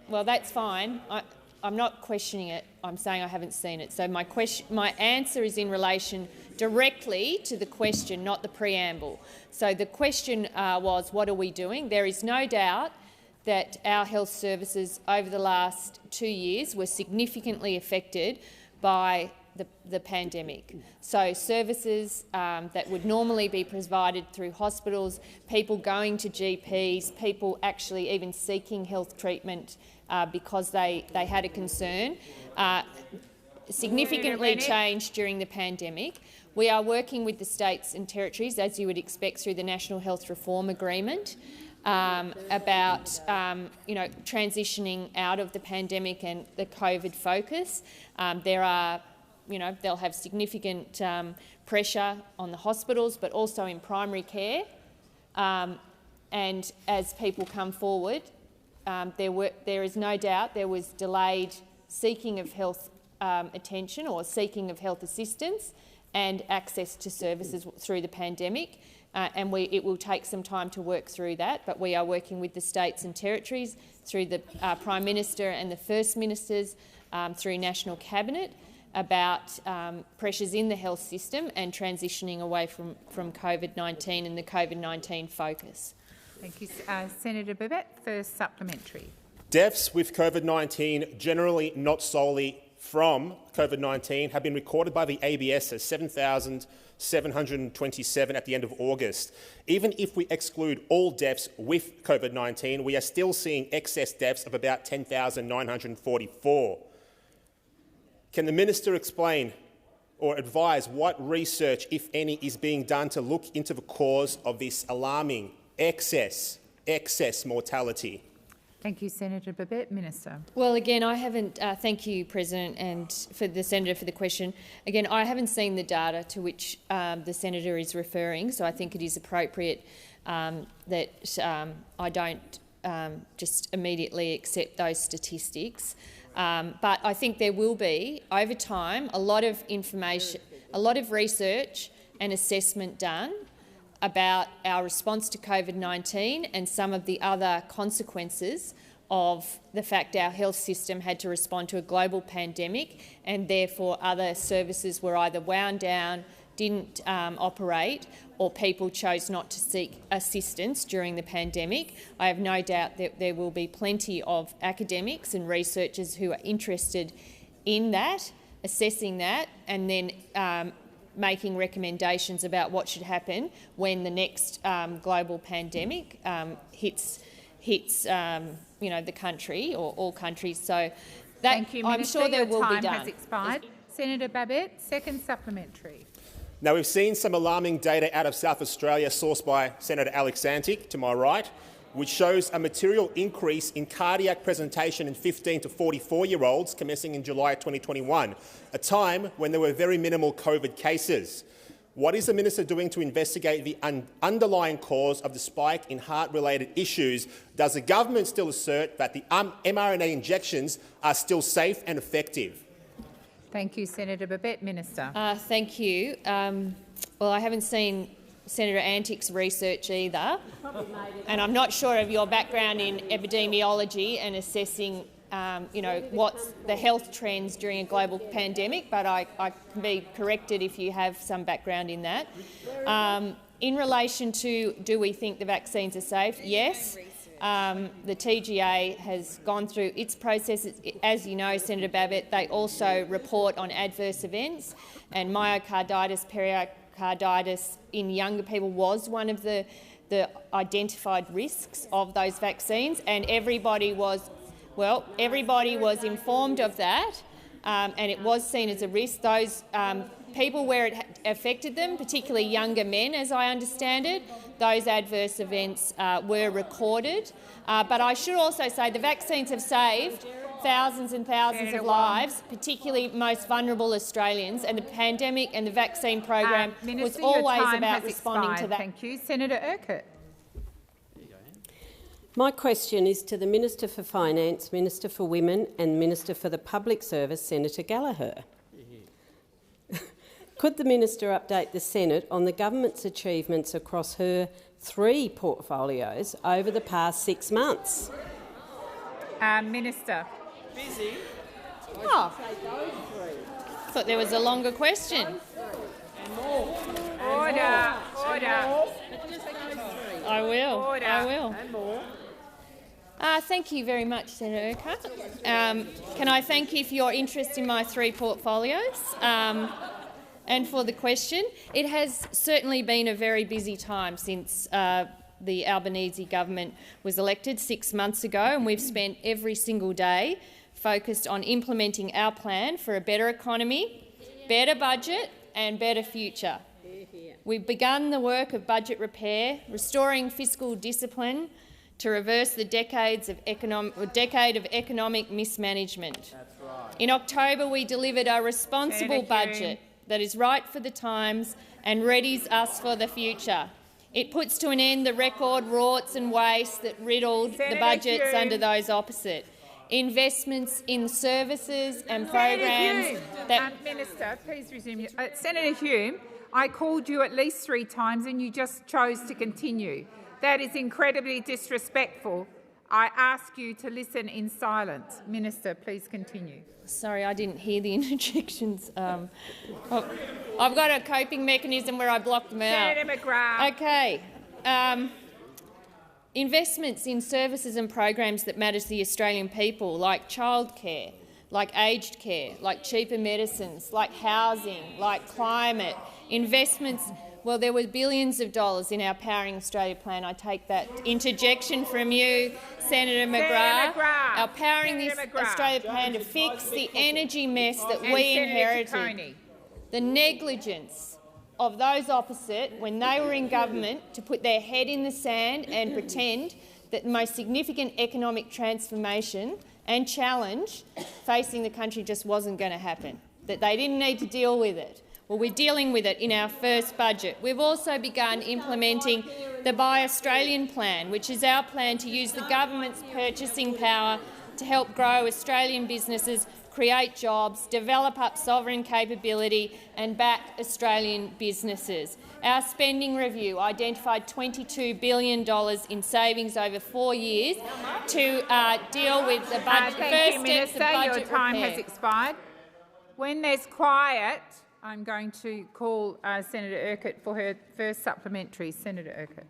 well, that's fine. I'm not questioning it. I'm saying I haven't seen it. So my answer is in relation directly to the question, not the preamble. So the question was, what are we doing? There is no doubt that our health services over the last 2 years were significantly affected by the pandemic. So services that would normally be provided through hospitals, people going to GPs, people actually even seeking health treatment because they had a concern, significantly changed during the pandemic. We are working with the states and territories, as you would expect, through the National Health Reform Agreement, about transitioning out of the pandemic and the COVID focus. They'll have significant pressure on the hospitals, but also in primary care. And as people come forward, there is no doubt there was delayed seeking of health attention or seeking of health assistance and access to services through the pandemic. It will take some time to work through that, but we are working with the states and territories through the Prime Minister and the First Ministers through National Cabinet about pressures in the health system and transitioning away from COVID-19 and the COVID-19 focus. Thank you. Senator Babet, first supplementary. Deaths with COVID-19, generally not solely from COVID-19, have been recorded by the ABS as 7,727 at the end of August. Even if we exclude all deaths with COVID-19, we are still seeing excess deaths of about 10,944. Can the minister explain or advise what research, if any, is being done to look into the cause of this alarming excess mortality? Thank you, Senator Babet. Minister. Well, again, I haven't. Thank you, President, and for the senator for the question. Again, I haven't seen the data to which the senator is referring, so I think it is appropriate that I don't just immediately accept those statistics. But I think there will be, over time, a lot of information, a lot of research and assessment done about our response to COVID-19 and some of the other consequences of the fact our health system had to respond to a global pandemic, and therefore other services were either wound down, didn't operate, or people chose not to seek assistance during the pandemic. I have no doubt that there will be plenty of academics and researchers who are interested in that, assessing that, and then making recommendations about what should happen when the next global pandemic hits the country or all countries. So that, thank you, Minister. I'm sure there will be done. Your time has expired. Senator Babet, second supplementary. Now, we've seen some alarming data out of South Australia sourced by Senator Alex Antic, to my right, which shows a material increase in cardiac presentation in 15 to 44-year-olds commencing in July 2021, a time when there were very minimal COVID cases. What is the minister doing to investigate the underlying cause of the spike in heart-related issues? Does the government still assert that the mRNA injections are still safe and effective? Thank you, Senator Babet. Minister. Thank you. Well, I haven't seen Senator Antic's research either, and I'm not sure of your background in epidemiology and assessing, what's the health trends during a global pandemic, but I can be corrected if you have some background in that. In relation to do we think the vaccines are safe? Yes. The TGA has gone through its process. As you know, Senator Babet, they also report on adverse events, and myocarditis, pericarditis in younger people was one of the identified risks of those vaccines, and everybody was informed of that, and it was seen as a risk. Those people where it affected them, particularly younger men, as I understand it, those adverse events were recorded. But I should also say the vaccines have saved thousands and thousands of lives, particularly most vulnerable Australians, and the pandemic and the vaccine program was always about responding to that. Thank you. Senator Urquhart. My question is to the Minister for Finance, Minister for Women and Minister for the Public Service, Senator Gallagher. Could the minister update the Senate on the government's achievements across her 3 portfolios over the past 6 months? Minister. Busy. Oh, I thought there was a longer question. Order. I will. Order. I will. Thank you very much, Senator Urquhart. Can I thank you for your interest in my 3 portfolios and for the question? It has certainly been a very busy time since the Albanese government was elected 6 months ago, and we've spent every single day focused on implementing our plan for a better economy, better budget and better future. We've begun the work of budget repair, restoring fiscal discipline to reverse the decade of economic mismanagement. In October, we delivered a responsible budget that is right for the times and readies us for the future. It puts to an end the record rorts and waste that riddled the budgets under those opposite. Investments in services and programs that— Minister, please resume. Senator Hume, I called you at least 3 times and you just chose to continue. That is incredibly disrespectful. I ask you to listen in silence. Minister, please continue. Sorry, I didn't hear the interjections. I've got a coping mechanism where I block them out. Senator McGrath. Okay. Investments in services and programs that matter to the Australian people, like childcare, like aged care, like cheaper medicines, like housing, like climate. Investments— well, there were billions of dollars in our Powering Australia plan. I take that interjection from you, Senator McGrath. Our Powering this Australia plan to fix the energy mess that we inherited. The negligence of those opposite, when they were in government, to put their head in the sand and pretend that the most significant economic transformation and challenge facing the country just wasn't going to happen, that they didn't need to deal with it. Well, we're dealing with it in our first budget. We've also begun implementing the Buy Australian plan, which is our plan to use the government's purchasing power to help grow Australian businesses, create jobs, develop up sovereign capability and back Australian businesses. Our spending review identified $22 billion in savings over 4 years to deal with the budget. Thank you, Minister. Your time has expired. When there's quiet, I'm going to call Senator Urquhart for her first supplementary. Senator Urquhart.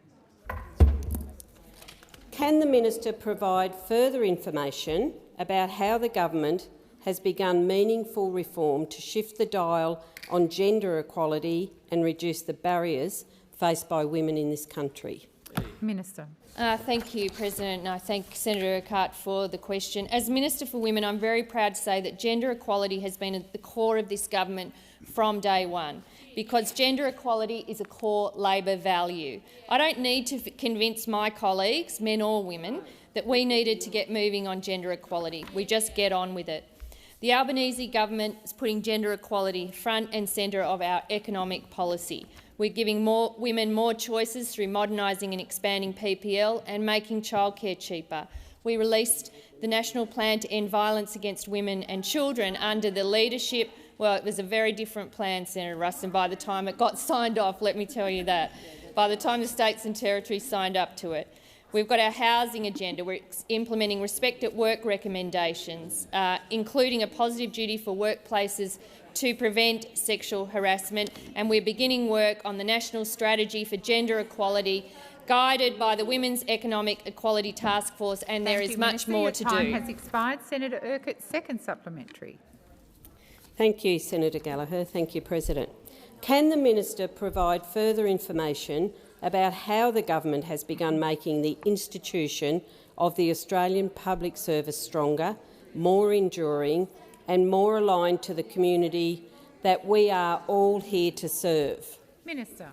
Can the minister provide further information about how the government has begun meaningful reform to shift the dial on gender equality and reduce the barriers faced by women in this country? Minister. Thank you, President, and I thank Senator Urquhart for the question. As Minister for Women, I'm very proud to say that gender equality has been at the core of this government from day one, because gender equality is a core Labor value. I don't need to convince my colleagues, men or women, that we needed to get moving on gender equality. We just get on with it. The Albanese government is putting gender equality front and centre of our economic policy. We're giving women more choices through modernising and expanding PPL and making childcare cheaper. We released the National Plan to End Violence Against Women and Children under the leadership— well, it was a very different plan, Senator Ruston, by the time it got signed off, let me tell you that, by the time the states and territories signed up to it. We've got our housing agenda. We're implementing respect at work recommendations, including a positive duty for workplaces to prevent sexual harassment, and we're beginning work on the National Strategy for Gender Equality, guided by the Women's Economic Equality Task Force, and there is much more to do. Your time has expired. Senator Urquhart, second supplementary. Thank you, Senator Gallagher. Thank you, President. Can the minister provide further information about how the government has begun making the institution of the Australian Public Service stronger, more enduring and more aligned to the community that we are all here to serve? Minister.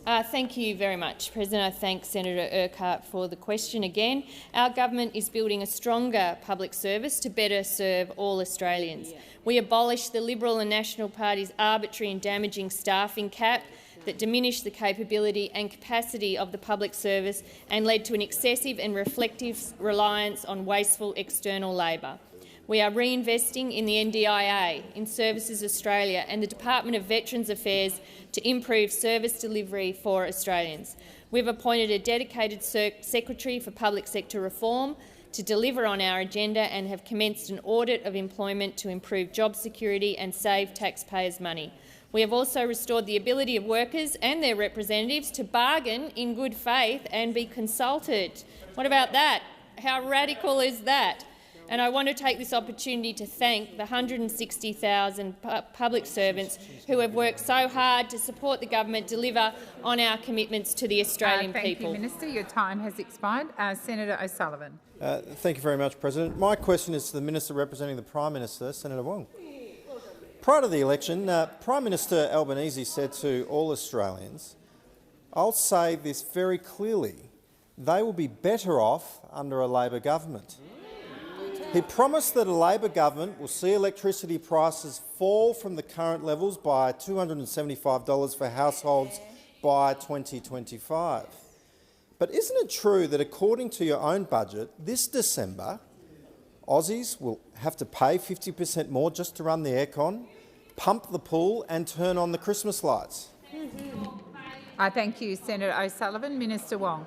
Thank you very much, President. I thank Senator Urquhart for the question again. Our government is building a stronger public service to better serve all Australians. We abolished the Liberal and National Party's arbitrary and damaging staffing cap that diminished the capability and capacity of the public service and led to an excessive and reflective reliance on wasteful external labour. We are reinvesting in the NDIA, in Services Australia and the Department of Veterans Affairs to improve service delivery for Australians. We've appointed a dedicated Secretary for Public Sector Reform to deliver on our agenda and have commenced an audit of employment to improve job security and save taxpayers' money. We have also restored the ability of workers and their representatives to bargain in good faith and be consulted. What about that? How radical is that? And I want to take this opportunity to thank the 160,000 public servants who have worked so hard to support the government deliver on our commitments to the Australian people. Thank you, Minister. Your time has expired. Senator O'Sullivan. Thank you very much, President. My question is to the Minister representing the Prime Minister, Senator Wong. Prior to the election, Prime Minister Albanese said to all Australians, "I'll say this very clearly, they will be better off under a Labor government." He promised that a Labor government will see electricity prices fall from the current levels by $275 for households by 2025. But isn't it true that, according to your own budget, this December, Aussies will have to pay 50% more just to run the aircon, pump the pool and turn on the Christmas lights? Thank you, Senator O'Sullivan. Minister Wong.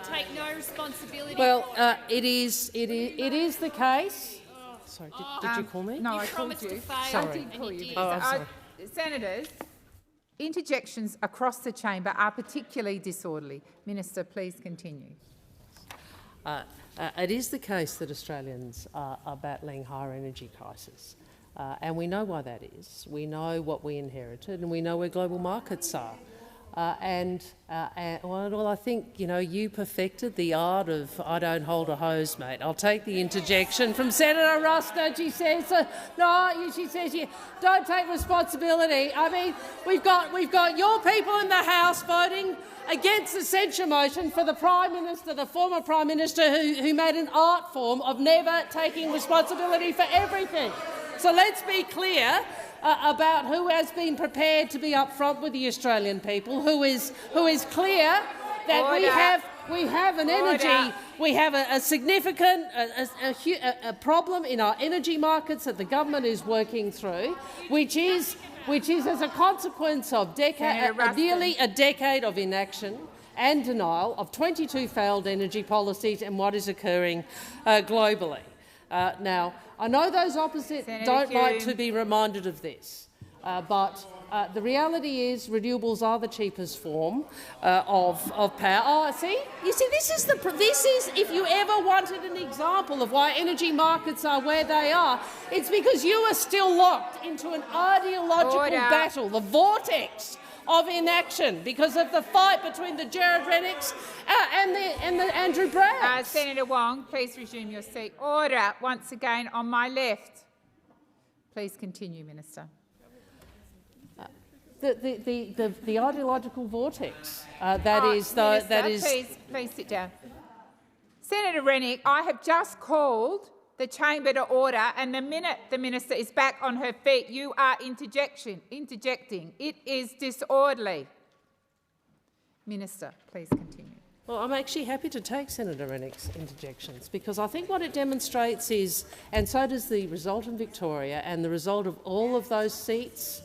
Take no responsibility. Well, it is the case. Sorry, did you call me? No, I called you. Sorry. I did call you. Oh, I'm sorry. Senators, interjections across the chamber are particularly disorderly. Minister, please continue. It is the case that Australians are battling higher energy prices, and we know why that is. We know what we inherited, and we know where global markets are. Well, I think you perfected the art of "I don't hold a hose, mate." I'll take the interjection from Senator Ruston. She says, she says, don't take responsibility. I mean, we've got your people in the House voting against the censure motion for the Prime Minister, the former Prime Minister, who made an art form of never taking responsibility for everything. So let's be clear about who has been prepared to be upfront with the Australian people, who is clear that we have an energy, we have a significant a problem in our energy markets that the government is working through, which is as a consequence of nearly a decade of inaction and denial of 22 failed energy policies and what is occurring globally. Now, I know those opposite don't like to be reminded of this, but the reality is renewables are the cheapest form of power. Oh, you see, this is if you ever wanted an example of why energy markets are where they are, it's because you are still locked into an ideological battle, the vortex of inaction, because of the fight between the Jared Rennicks and the Andrew Braggs. Senator Wong, please resume your seat. Order once again on my left. Please continue, Minister. The ideological vortex Please sit down. Senator Rennick, I have just called the chamber to order, and the minute the minister is back on her feet, you are interjecting. It is disorderly. Minister, please continue. Well, I'm actually happy to take Senator Rennick's interjections, because I think what it demonstrates is, and so does the result in Victoria and the result of all of those seats,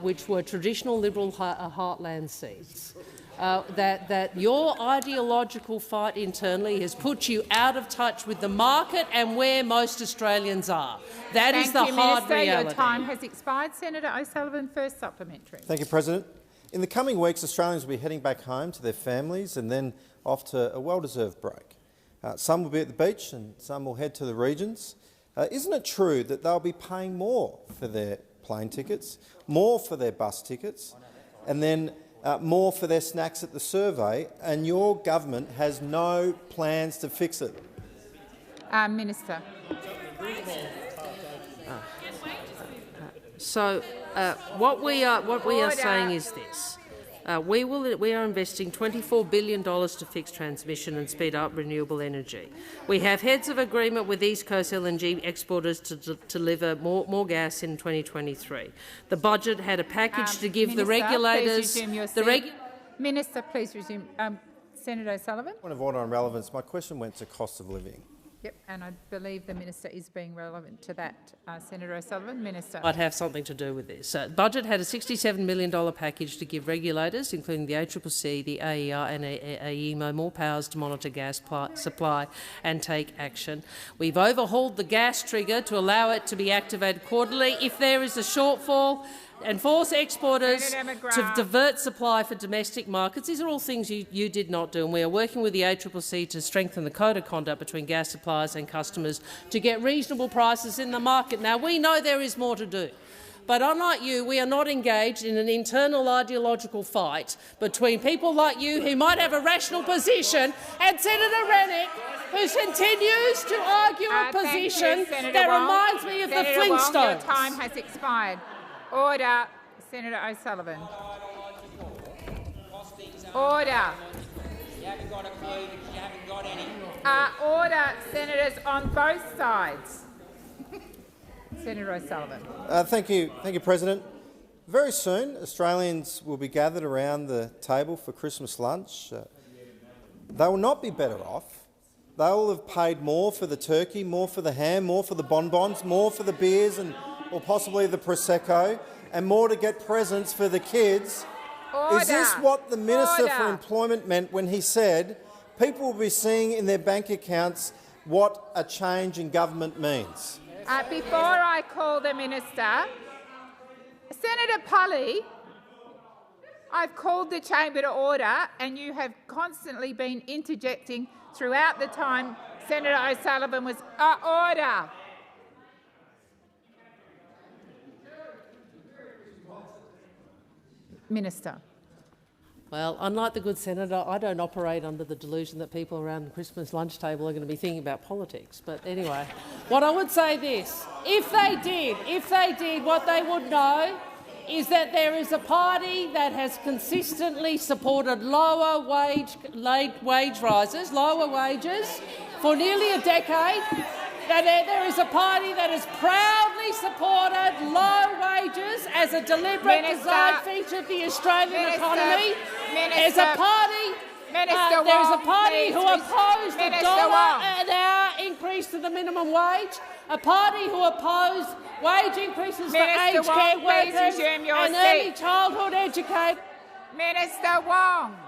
which were traditional Liberal heartland seats, that your ideological fight internally has put you out of touch with the market and where most Australians are. That is the hard reality. Your time has expired. Senator O'Sullivan, first supplementary. Thank you, President. In the coming weeks, Australians will be heading back home to their families and then off to a well-deserved break. Some will be at the beach and some will head to the regions. Isn't it true that they'll be paying more for their plane tickets, more for their bus tickets, and then more for their snacks at the survey, and your government has no plans to fix it? Minister. So what we are saying is this. We are investing $24 billion to fix transmission and speed up renewable energy. We have heads of agreement with East Coast LNG exporters to deliver more gas in 2023. The budget had a package to give the regulators... Minister, please resume. Senator O'Sullivan. Point of order on relevance. My question went to cost of living. Yep, and I believe the Minister is being relevant to that. Senator O'Sullivan, Minister. Might have something to do with this. Budget had a $67 million package to give regulators, including the ACCC, the AER and AEMO, more powers to monitor gas supply and take action. We've overhauled the gas trigger to allow it to be activated quarterly if there is a shortfall, and force exporters to divert supply for domestic markets. These are all things you did not do, and we are working with the ACCC to strengthen the code of conduct between gas suppliers and customers to get reasonable prices in the market. Now, we know there is more to do, but unlike you, we are not engaged in an internal ideological fight between people like you who might have a rational position and Senator Rennick, who continues to argue a position that reminds me of the Flintstones. Your time has expired. Order. Senator O'Sullivan. Order. You haven't got a clue because you haven't got any. Order, senators on both sides. Senator O'Sullivan. Thank you, President. Very soon, Australians will be gathered around the table for Christmas lunch. They will not be better off. They will have paid more for the turkey, more for the ham, more for the bonbons, more for the beers or possibly the Prosecco, and more to get presents for the kids. Order. Is this what the Minister for Employment meant when he said people will be seeing in their bank accounts what a change in government means? Before I call the Minister, Senator Pulley, I've called the chamber to order and you have constantly been interjecting throughout the time Senator O'Sullivan was order. Minister. Well, unlike the good senator, I don't operate under the delusion that people around the Christmas lunch table are going to be thinking about politics. But anyway, what I would say this, if they did, what they would know is that there is a party that has consistently supported lower wage rises, lower wages, for nearly a decade. That there is a party that has proudly supported low wages as a deliberate design feature of the Australian economy. There's a party who opposed a $1 an hour increase to the minimum wage, a party who opposed wage increases for aged care workers and early childhood educators. Minister Wong.